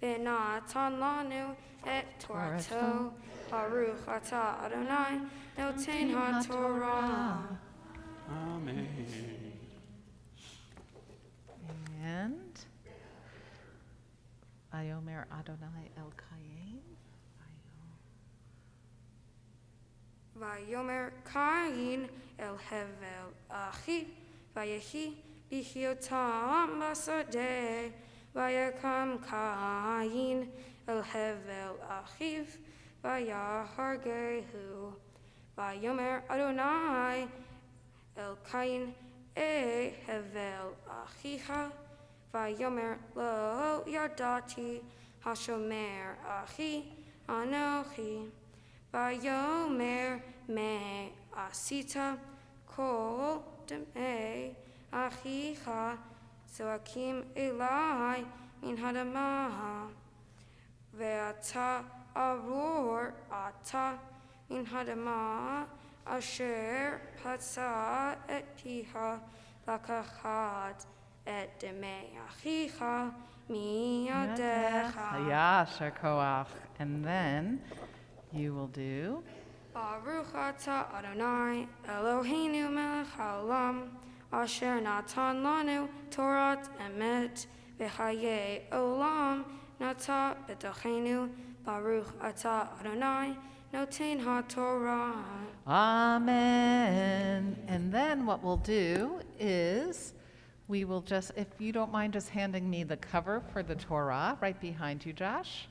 v'natan lanu et Torato. Baruch Atah Adonai noten haTorah. Amen. And Vayomer Adonai el Cain. Vayomer Cain el hevel achiv vayehi bihiotam basadeh. Vayakam Cain el hevel achiv vayahargehu. Vayomer Adonai el Cain e hevel achicha. Vayomer lo yadati hashomer achi anochi. Vayomer me asita kol deme achicha zoakim elai min hadamaha. Ve'ata aror ata min hadamaha asher patsa et piha lakachat et deme achicha miyadecha. Yasher Koach. And then you will do Baruch Atah Adonai Eloheinu melech haolam asher natan lanu Torah emet v'chayei olam nata b'tochenu. Baruch Atah Adonai noten haTorah. Amen. And then what we'll do is we will just, if you don't mind just handing me the cover for the Torah right behind you, Josh.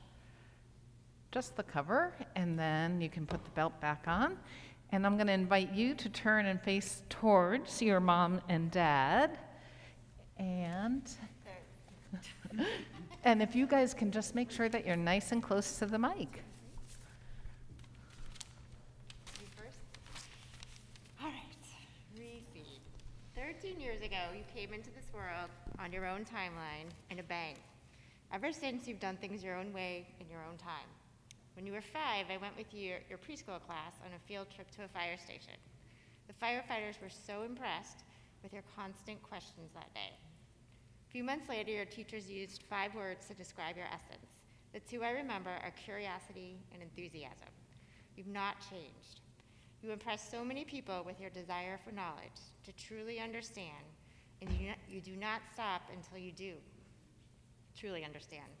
Just the cover, and then you can put the belt back on. And I'm going to invite you to turn and face towards your mom and dad. And and if you guys can just make sure that you're nice and close to the mic. You first? All right. Refeed. 13 years ago, you came into this world on your own timeline and a bang. Ever since, you've done things your own way in your own time. When you were 5, I went with you, your preschool class, on a field trip to a fire station. The firefighters were so impressed with your constant questions that day. A few months later, your teachers used 5 words to describe your essence. The 2 I remember are curiosity and enthusiasm. You've not changed. You impress so many people with your desire for knowledge, to truly understand, and you do not stop until you do truly understand.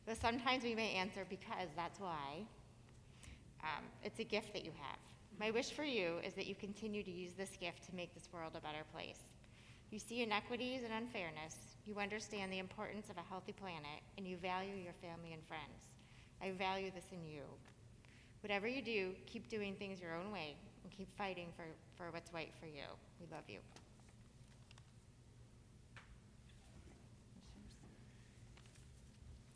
Though sometimes we may answer because that's why. It's a gift that you have. My wish for you is that you continue to use this gift to make this world a better place. You see inequities and unfairness, you understand the importance of a healthy planet, and you value your family and friends. I value this in you. Whatever you do, keep doing things your own way, and keep fighting for what's right for you. We love you.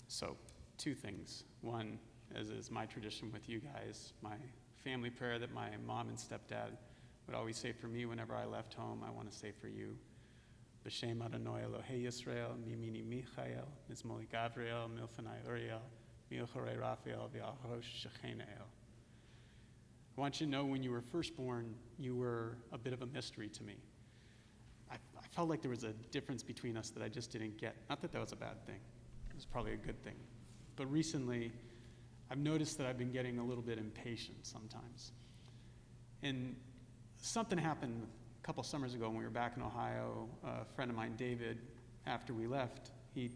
So, 2 things. One, as is my tradition with you guys, my family prayer that my mom and stepdad would always say for me whenever I left home, I want to say for you. B'Shem Adonai Elohei Yisrael, Mimini Michael, Mizmoli Gabriel, Milfanai Uriel, Milchorei Raphael, V'Achosh Shechenael. I want you to know when you were first born, you were a bit of a mystery to me. I felt like there was a difference between us that I just didn't get. Not that that was a bad thing. It was probably a good thing. But recently, I've noticed that I've been getting a little bit impatient sometimes. And something happened a couple summers ago when we were back in Ohio. A friend of mine, David, after we left, he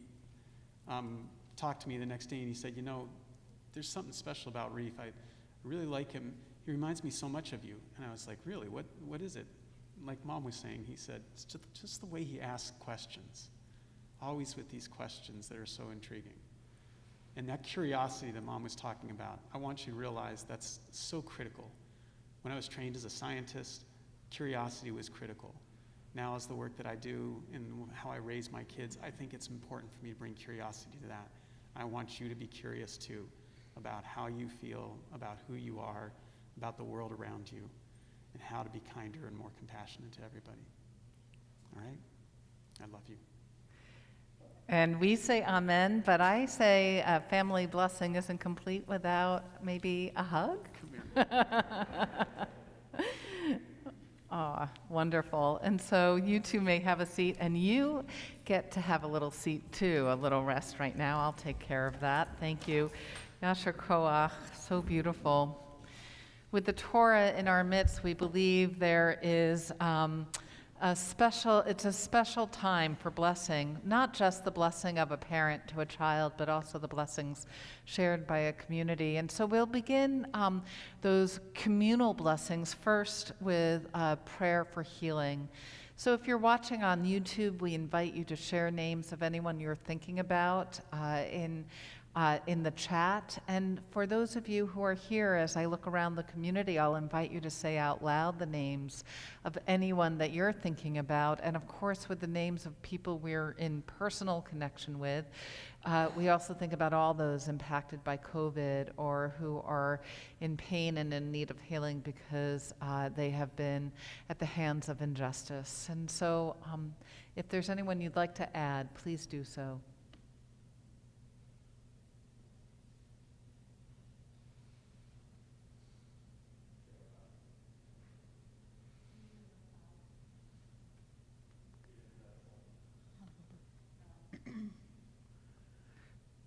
talked to me the next day and he said, you know, there's something special about Reef. I really like him. He reminds me so much of you. And I was like, really? What is it? Like Mom was saying, he said, it's just the way he asks questions. Always with these questions that are so intriguing. And that curiosity that Mom was talking about, I want you to realize that's so critical. When I was trained as a scientist, curiosity was critical. Now, as the work that I do and how I raise my kids, I think it's important for me to bring curiosity to that. I want you to be curious too about how you feel, about who you are, about the world around you, and how to be kinder and more compassionate to everybody. All right? I love you. And we say amen, but I say a family blessing isn't complete without maybe a hug. Aw, wonderful. And so you two may have a seat, and you get to have a little seat too, a little rest right now. I'll take care of that. Thank you. Yasher Koach, so beautiful. With the Torah in our midst, we believe there is it's a special time for blessing, not just the blessing of a parent to a child, but also the blessings shared by a community. And so we'll begin those communal blessings first with a prayer for healing. So if you're watching on YouTube, we invite you to share names of anyone you're thinking about in the chat. And for those of you who are here, as I look around the community, I'll invite you to say out loud the names of anyone that you're thinking about, and of course with the names of people we're in personal connection with. We also think about all those impacted by COVID or who are in pain and in need of healing because they have been at the hands of injustice. And so if there's anyone you'd like to add, please do so.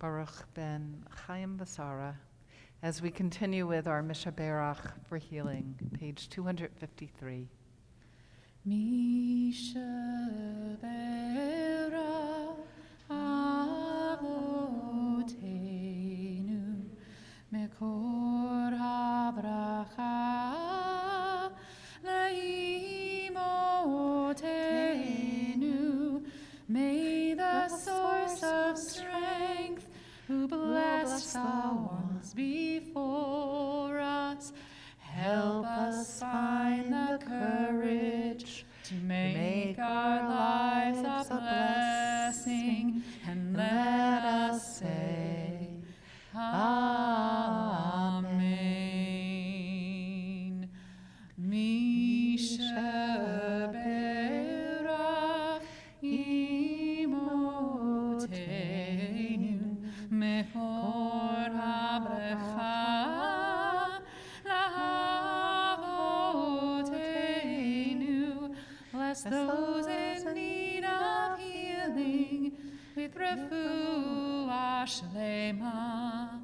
Baruch ben Chaim Basara, as we continue with our Mishaberach for healing, page 253. Mishaberach Avotenu Mekor HaBracha Leimotenu. May the source of strength, who blessed the ones before us, help us find the courage to make our lives a in need of healing with refuah shlema,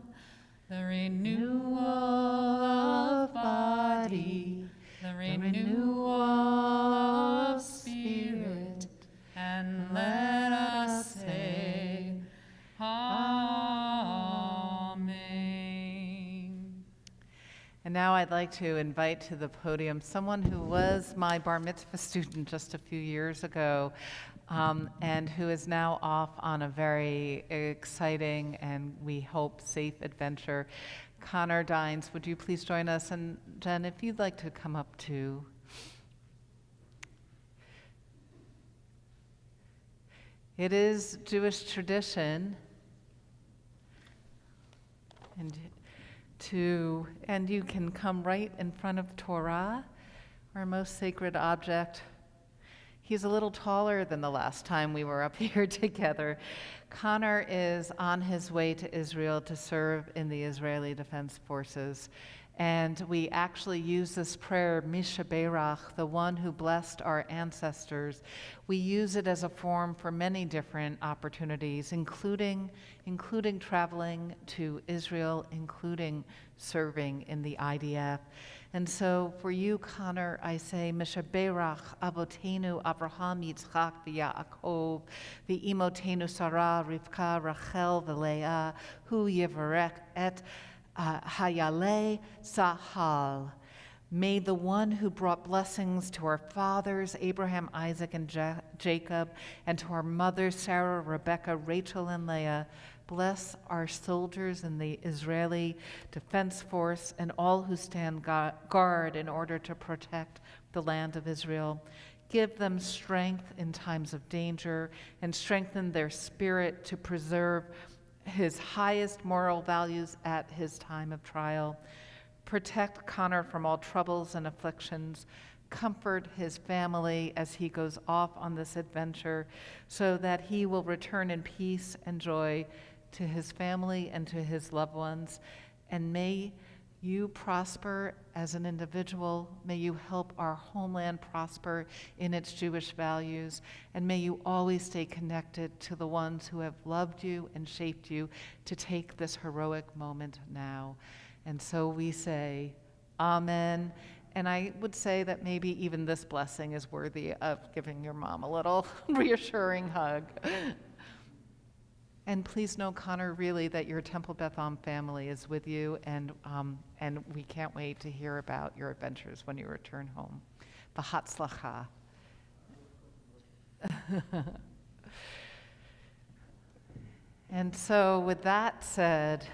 the renewal of body, the renewal of spirit, and let us say, Amen. And now I'd like to invite to the podium someone who was my bar mitzvah student just a few years ago, and who is now off on a very exciting and we hope safe adventure. Connor Dines, would you please join us? And Jen, if you'd like to come up too. It is Jewish tradition and you can come right in front of Torah, our most sacred object. He's a little taller than the last time we were up here together. Connor is on his way to Israel to serve in the Israeli Defense Forces. And we actually use this prayer, Mishaberach, the one who blessed our ancestors. We use it as a form for many different opportunities, including traveling to Israel, including serving in the IDF. And so for you, Connor, I say, Mishaberach Avotenu Avraham Yitzchak v'Yaakov v'Imotenu Sarah Rivka Rachel v'Leah Hu Yivarech et Hayale Sahal. May the one who brought blessings to our fathers, Abraham, Isaac, and Jacob, and to our mothers, Sarah, Rebecca, Rachel, and Leah, bless our soldiers in the Israeli Defense Force and all who stand guard in order to protect the land of Israel. Give them strength in times of danger and strengthen their spirit to preserve his highest moral values at his time of trial. Protect Connor from all troubles and afflictions. Comfort his family as he goes off on this adventure so that he will return in peace and joy to his family and to his loved ones. And may you prosper as an individual. May you help our homeland prosper in its Jewish values. And may you always stay connected to the ones who have loved you and shaped you to take this heroic moment now. And so we say, Amen. And I would say that maybe even this blessing is worthy of giving your mom a little reassuring hug. And please know, Connor, really that your Temple Beth Am family is with you, and we can't wait to hear about your adventures when you return home. V'hatzlacha. And so with that said,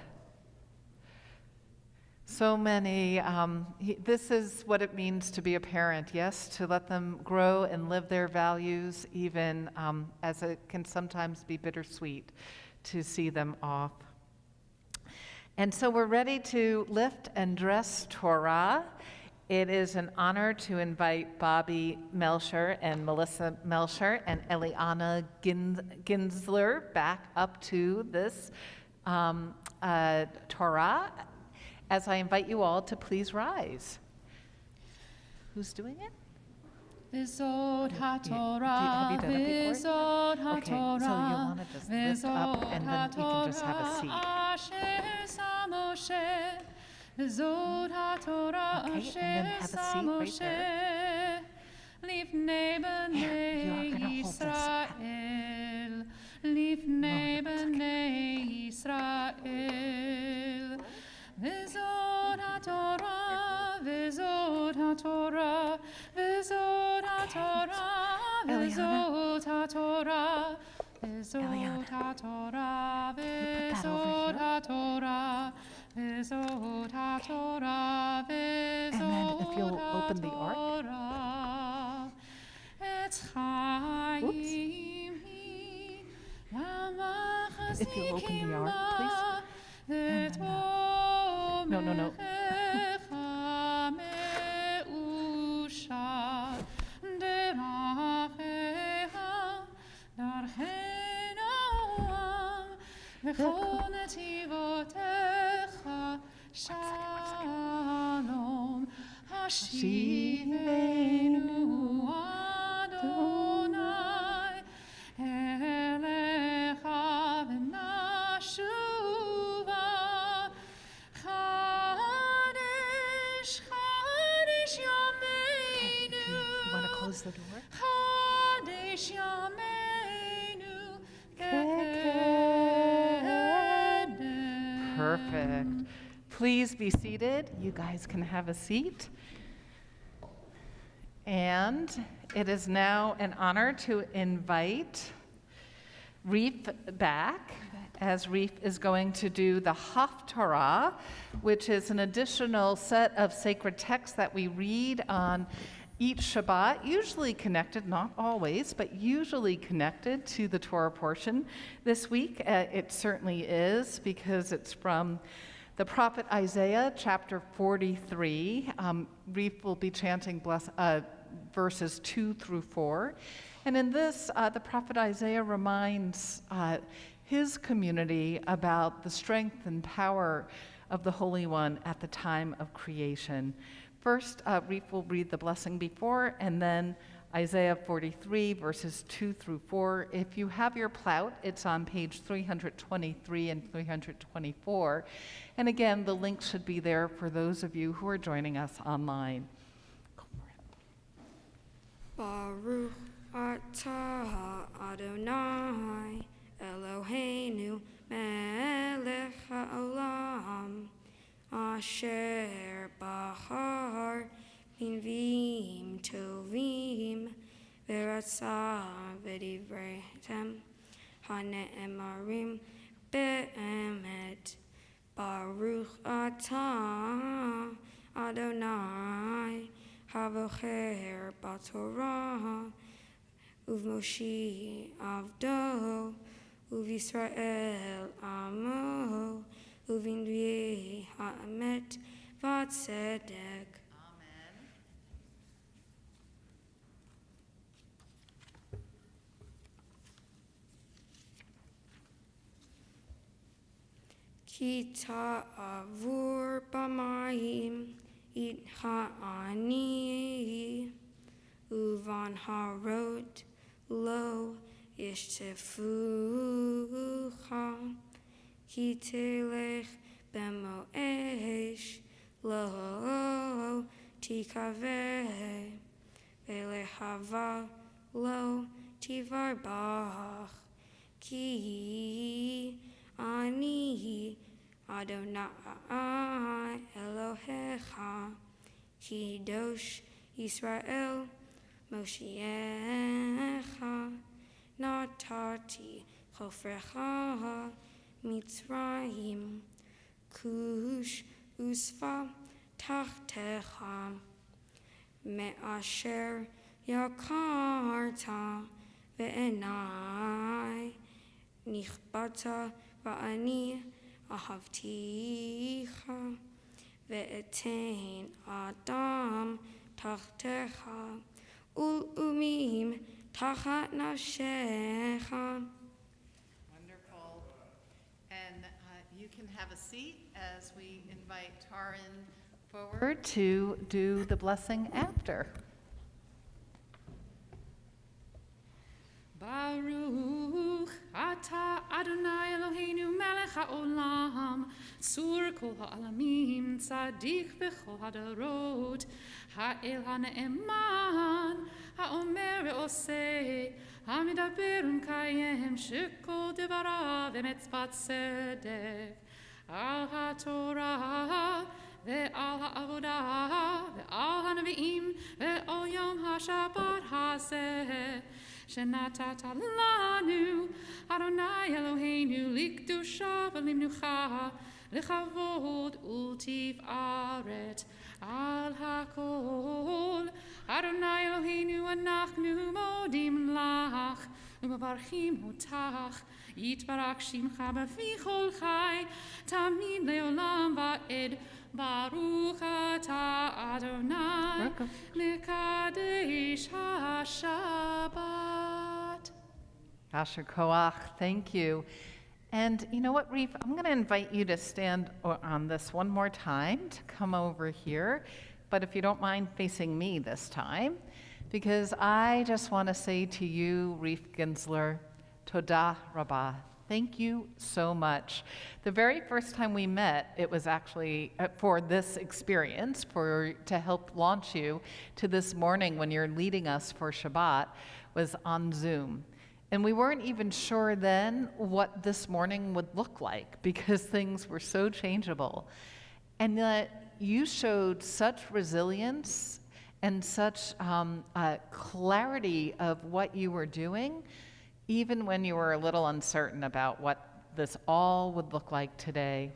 so many, this is what it means to be a parent, yes, to let them grow and live their values, even as it can sometimes be bittersweet to see them off. And so we're ready to lift and dress Torah. It is an honor to invite Bobby Melcher and Melissa Melcher and Eliana Ginsler back up to this Torah, as I invite you all to please rise. Who's doing it? V'zot Have HaTorah, you done it before? v'zot Okay, so HaTorah, you'll want to just lift up and then you can just have a seat. asher sa Moshe, v'zot HaTorah, Okay, and then have a asher sa seat right there. Moshe, lifnei b'nei You're gonna hold this. Yisrael, lifnei b'nei Yisrael. V'zot HaTorah, v'zot HaTorah, v'zot HaTorah, v'zot HaTorah, v'zot HaTorah, v'zot HaTorah, v'zot HaTorah, v'zot And then if you'll open the ark. HaTorah. Etz chaim hi, If you'll open the ark, please. please. No. Hashivenu Adonai the door. Kadesh Yameinu Kekeden. Perfect. Please be seated. You guys can have a seat. And it is now an honor to invite Reef back, as Reef is going to do the Haftarah, which is an additional set of sacred texts that we read on each Shabbat, usually connected, not always, but usually connected to the Torah portion. This week, it certainly is, because it's from the prophet Isaiah, chapter 43. Reef will be chanting verses 2 through 4. And in this, the prophet Isaiah reminds his community about the strength and power of the Holy One at the time of creation. First, Reef will read the blessing before, and then Isaiah 43, verses 2 through 4. If you have your plout, it's on page 323 and 324. And again, the link should be there for those of you who are joining us online. Go for it. Baruch atah Adonai Eloheinu melech haolam asher bahar binvim tovim v'ratzah v'divreitem hane'emarim be'emet. Baruch atah Adonai havocher b'torah uv'Moshe avdo uv'Yisrael amo uv'Nviei ha'emet v'tzedek. Ki ta'avur b'mayim it ha'ani uvan harot lo yishtefucha ki telech b'mo'esh lo tikaveh ve'lehava lo tivarbach ki ani Adonai Elohecha Kidosh Yisrael Mosheecha Natati Chofrecha Mitzrayim Kush Usfa Tachtecha Me'asher Yakarta Ve'enai Nichbata Va'ani Ahavticha ve'etein Adam tachtecha ul'umim tachat nafshecha. Wonderful. And you can have a seat as we invite Taran forward to do the blessing after. Baruch atah Adonai Eloheinu melech haolam tzur kol ha'alamim tzadik b'chol hadarot ha'el ha'ne'eman ha'omer ve'oseh ha'medaber u'mkayem shekol devarav emet tzedek al ha'torah ve'al ha'avodah ve'al ha'nevi'im ve'ol yom ha'shabbat hazeh Shenatata lanu Adonai Eloheinu likdusha v'limnucha lechavod ultiv aret al hakol Adonai Eloheinu anachnu modim lach u'mavarchim otach yitbarach shimcha b'fi chol chai tamid leolam va'ed Baruch atah Adonai mekadesh ha-Shabbat. Asher Koach, thank you. And you know what, Reef? I'm going to invite you to stand on this one more time, to come over here. But if you don't mind facing me this time, because I just want to say to you, Reef Ginsler, Todah Rabbah. Thank you so much. The very first time we met, it was actually for this experience, to help launch you to this morning when you're leading us for Shabbat, was on Zoom. And we weren't even sure then what this morning would look like because things were so changeable. And yet you showed such resilience and such clarity of what you were doing, even when you were a little uncertain about what this all would look like today.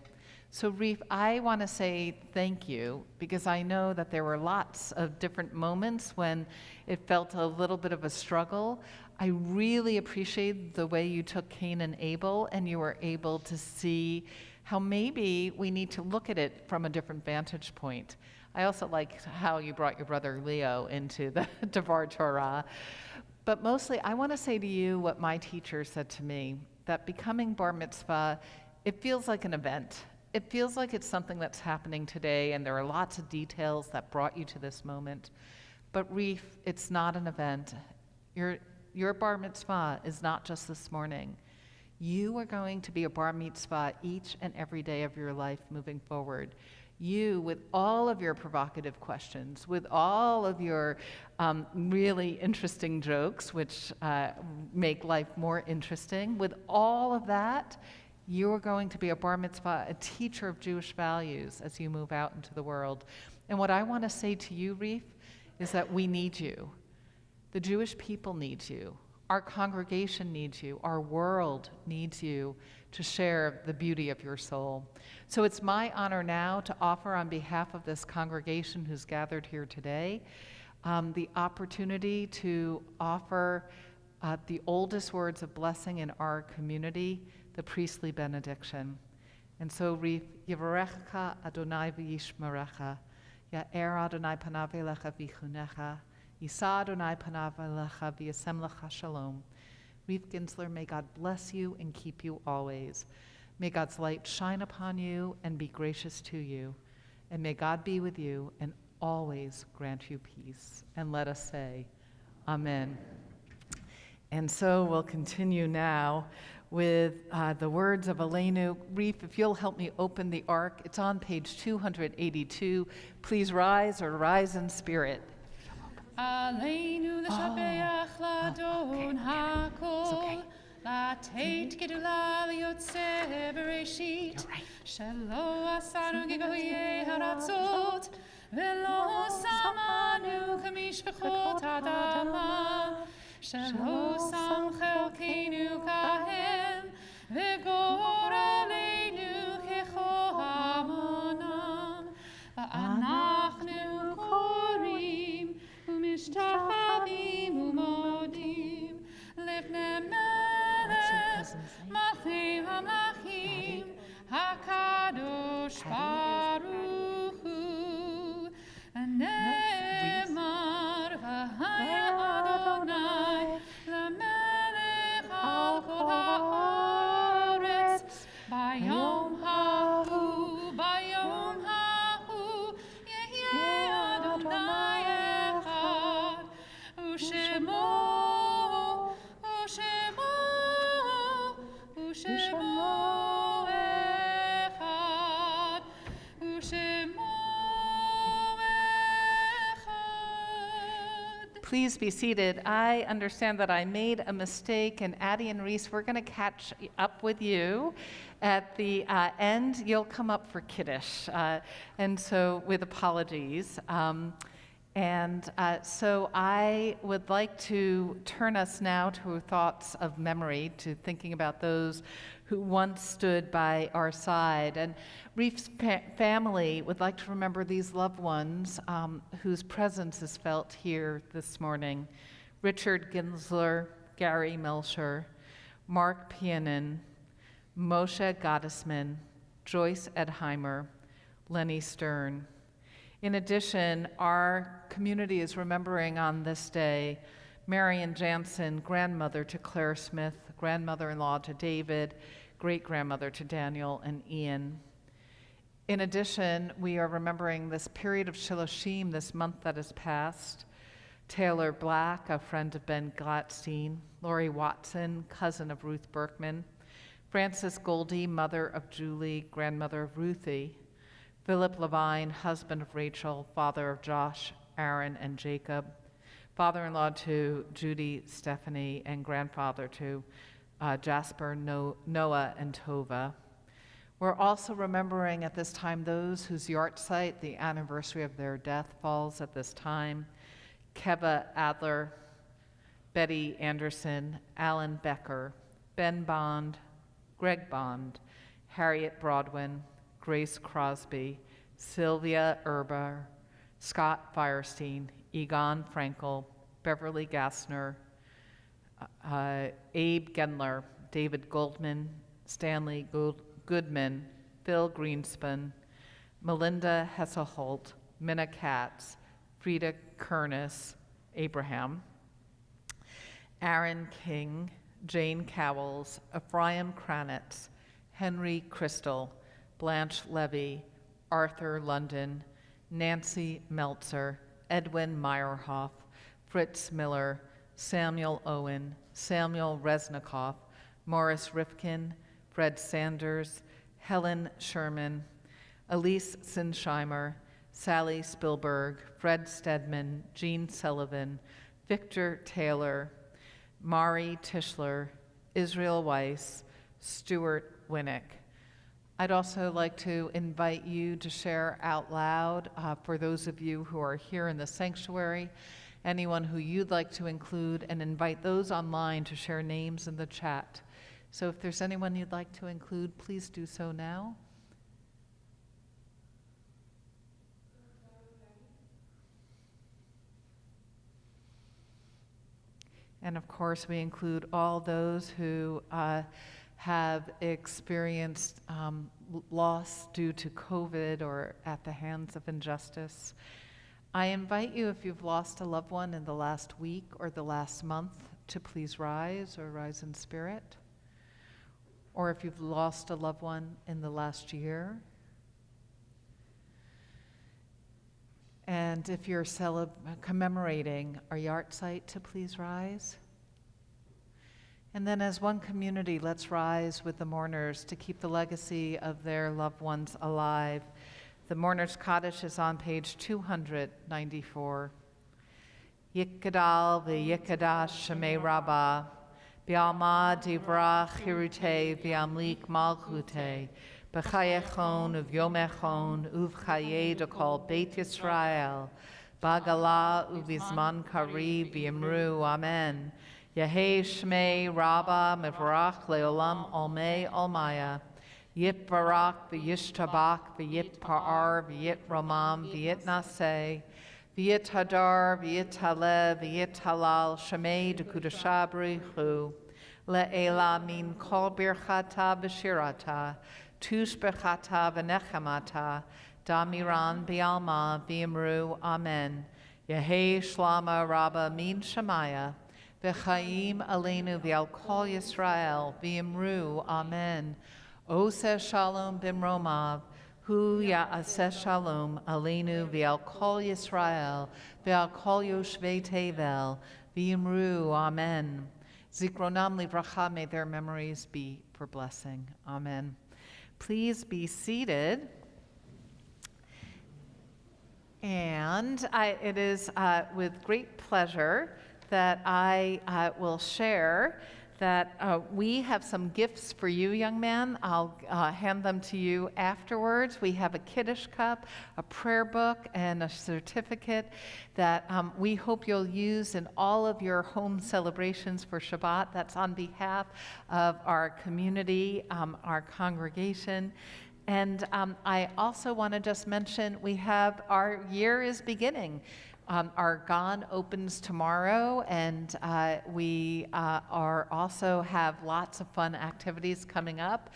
So Reef, I want to say thank you, because I know that there were lots of different moments when it felt a little bit of a struggle. I really appreciate the way you took Cain and Abel, and you were able to see how maybe we need to look at it from a different vantage point. I also like how you brought your brother Leo into the Devar Torah. But mostly, I want to say to you what my teacher said to me, that becoming bar mitzvah, it feels like an event. It feels like it's something that's happening today, and there are lots of details that brought you to this moment. But Reef, it's not an event. Your bar mitzvah is not just this morning. You are going to be a bar mitzvah each and every day of your life moving forward. You, with all of your provocative questions, with all of your really interesting jokes, which make life more interesting, with all of that, you're going to be a bar mitzvah, a teacher of Jewish values as you move out into the world. And what I want to say to you, Reef, is that we need you. The Jewish people need you. Our congregation needs you. Our world needs you to share the beauty of your soul. So it's my honor now to offer on behalf of this congregation who's gathered here today, the opportunity to offer the oldest words of blessing in our community, the Priestly Benediction. And so, Reef, Yivarecha Adonai v'yishmerecha, Ya'er Adonai panav elecha v'chunecha, Yisa Adonai panav elecha v'yasem lecha shalom. Reef Ginsler, may God bless you and keep you always. May God's light shine upon you and be gracious to you. And may God be with you and always grant you peace. And let us say, Amen. And so we'll continue now with the words of Aleinu. Reef, if you'll help me open the ark, it's on page 282. Please rise or rise in spirit. Aleinu l'shabeach l'adon hakol, לתת גדולה ליוצא בראשית, שלא עשנו כגויי הארצות, ולא שמנו כמשפחות האדמה, שלא שם חלקנו כהם, וגורלנו ככהמונם, ואנחנו קוראים ומשתחווים ומודים לפני מלך מלכי המלכים הקדוש ברוך הוא. נאמר והיה אדוני למלך על כל הארץ ביום ההוא יהיה אדוני אחד ושמו אחד ושמו אחד. Please be seated. I understand that I made a mistake, and Addie and Reese, we're going to catch up with you. At the end, you'll come up for Kiddush, and so with apologies. So I would like to turn us now to thoughts of memory, to thinking about those who once stood by our side. And Reef's family would like to remember these loved ones whose presence is felt here this morning. Richard Ginsler, Gary Melcher, Mark Pianin, Moshe Gottesman, Joyce Edheimer, Lenny Stern. In addition, our community is remembering on this day Marion Jansen, grandmother to Claire Smith, grandmother-in-law to David, great-grandmother to Daniel and Ian. In addition, we are remembering this period of Shiloshim, this month that has passed. Taylor Black, a friend of Ben Gladstein, Lori Watson, cousin of Ruth Berkman, Frances Goldie, mother of Julie, grandmother of Ruthie. Philip Levine, husband of Rachel, father of Josh, Aaron, and Jacob. Father-in-law to Judy, Stephanie, and grandfather to Jasper, Noah, and Tova. We're also remembering at this time those whose yahrzeit, the anniversary of their death, falls at this time. Keva Adler, Betty Anderson, Alan Becker, Ben Bond, Greg Bond, Harriet Broadwin, Grace Crosby, Sylvia Erber, Scott Firestein, Egon Frankel, Beverly Gassner, Abe Gendler, David Goldman, Stanley Goodman, Phil Greenspan, Melinda Hesselholt, Minna Katz, Frida Kernis, Abraham, Aaron King, Jane Cowles, Ephraim Kranitz, Henry Crystal, Blanche Levy, Arthur London, Nancy Meltzer, Edwin Meyerhoff, Fritz Miller, Samuel Owen, Samuel Resnikoff, Morris Rifkin, Fred Sanders, Helen Sherman, Elise Sinsheimer, Sally Spielberg, Fred Stedman, Jean Sullivan, Victor Taylor, Mari Tischler, Israel Weiss, Stuart Winnick. I'd also like to invite you to share out loud for those of you who are here in the sanctuary, anyone who you'd like to include, and invite those online to share names in the chat. So if there's anyone you'd like to include, please do so now. And of course, we include all those who have experienced loss due to COVID or at the hands of injustice. I invite you, if you've lost a loved one in the last week or the last month, to please rise or rise in spirit. Or if you've lost a loved one in the last year. And if you're commemorating our yahrzeit, to please rise. And then as one community, let's rise with the mourners to keep the legacy of their loved ones alive. The Mourner's Kaddish is on page 294. Yikadal v'yikadash shemei rabbah, b'alma divrach hirute v'amlik malchute, b'chayechon uv'yomechon uv'chaye dekol Beit Yisrael, b'agala uv'izman kari v'yimru amen. Yehei shmei rabbah mevarach leolam olmei olmaya, yit barak v'yishtabak v'yit pa'ar v'yit romam v'yit naseh, v'yit hadar v'yit haleh v'yit halal shemei dekudasha b'richu, le'ela min kol birchata v'shirata, tush berchata v'nechamata, damiran b'alma v'imru amen. Yehei shlama rabba min shemaya, v'chaim aleinu v'al kol Yisrael v'imru amen. Oseh shalom b'mromav, hu ya'aseh shalom aleinu v'al kol Yisrael v'al kol yoshvei tevel v'imru amen. Zikronam livracha, may their memories be for blessing. Amen. Please be seated. And it is with great pleasure that I will share that we have some gifts for you, young man. I'll hand them to you afterwards. We have a Kiddush cup, a prayer book, and a certificate that we hope you'll use in all of your home celebrations for Shabbat. That's on behalf of our community, our congregation. And I also want to just mention we have, our year is beginning. Our GON opens tomorrow, and we are also have lots of fun activities coming up.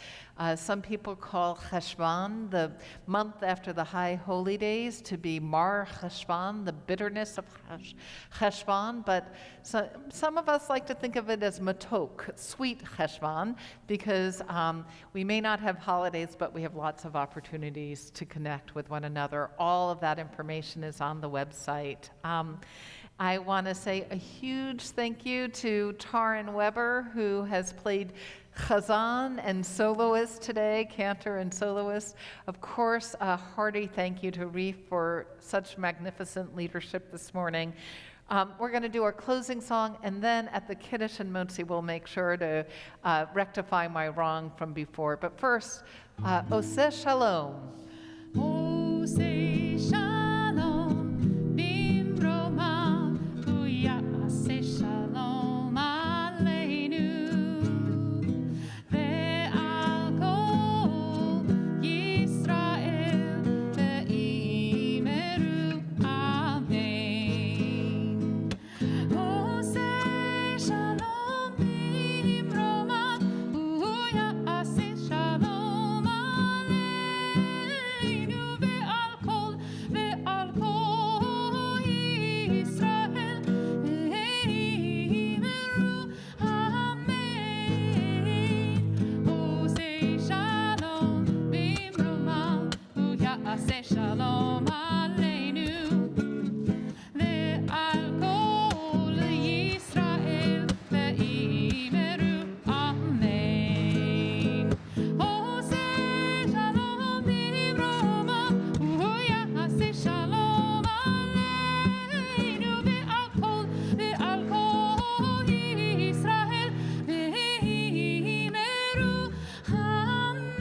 Some people call Cheshvan, the month after the High Holy Days, to be Mar Cheshvan, the bitterness of Cheshvan, but some of us like to think of it as Matok, sweet Cheshvan, because we may not have holidays, but we have lots of opportunities to connect with one another. All of that information is on the website. I want to say a huge thank you to Taryn Weber, who has played chazan and soloist today, cantor and soloist. Of course, a hearty thank you to Reef for such magnificent leadership this morning. We're going to do our closing song, and then at the Kiddush and Motzi, we'll make sure to rectify my wrong from before. But first, Oseh Shalom. Oseh Shalom, Bimroma, Uyaseh Shalom Aleinu, Ve'al Kol Yisrael, Ve'imeru Amen. Oseh Shalom, Bimroma, Uyaseh Shalom Aleinu, Ve'al Kol Yisrael, Ve'imeru Amen. Oseh Shalom, Bimroma, Uyaseh Shalom Aleinu, Ve'al Kol Yisrael, Ve'imeru Amen. Oseh Shalom, Bimroma, Uyaseh Shalom Aleinu, Ve'al Kol Yisrael, Ve'imeru Amen.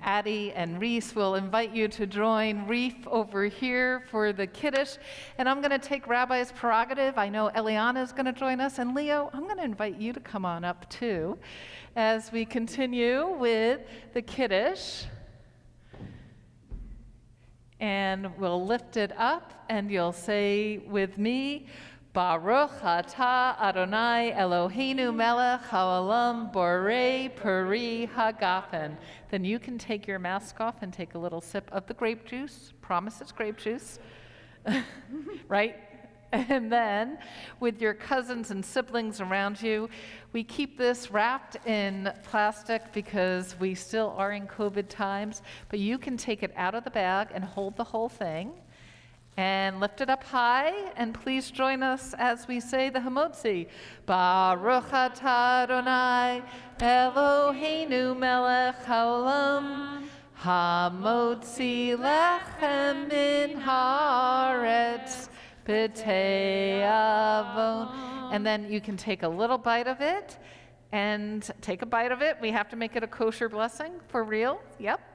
Addie and Reese will invite you to join Reef over here for the Kiddush. And I'm going to take Rabbi's prerogative. I know Eliana is going to join us. And Leo, I'm going to invite you to come on up too as we continue with the Kiddush. And we'll lift it up, and you'll say with me, Baruch atah Adonai Eloheinu melech haolam borei peri hagafen. Then you can take your mask off and take a little sip of the grape juice. Promise it's grape juice. Right? And then, with your cousins and siblings around you, we keep this wrapped in plastic because we still are in COVID times, but you can take it out of the bag and hold the whole thing and lift it up high, and please join us as we say the Hamotzi. Baruch atah Adonai Eloheinu melech haolam hamotzi lechem min haaretz b'tei avon. And then you can take a little bite of it, and take a bite of it. We have to make it a kosher blessing, for real. Yep.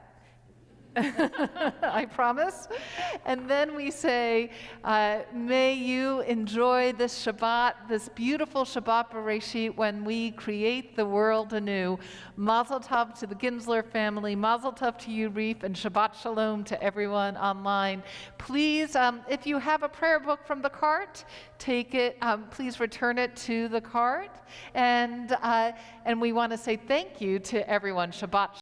I promise. And then we say, may you enjoy this Shabbat, this beautiful Shabbat Bereshit, when we create the world anew. Mazel tov to the Ginsler family, Mazel tov to you, Reef, and Shabbat Shalom to everyone online. Please, if you have a prayer book from the cart, take it, please return it to the cart. And we want to say thank you to everyone. Shabbat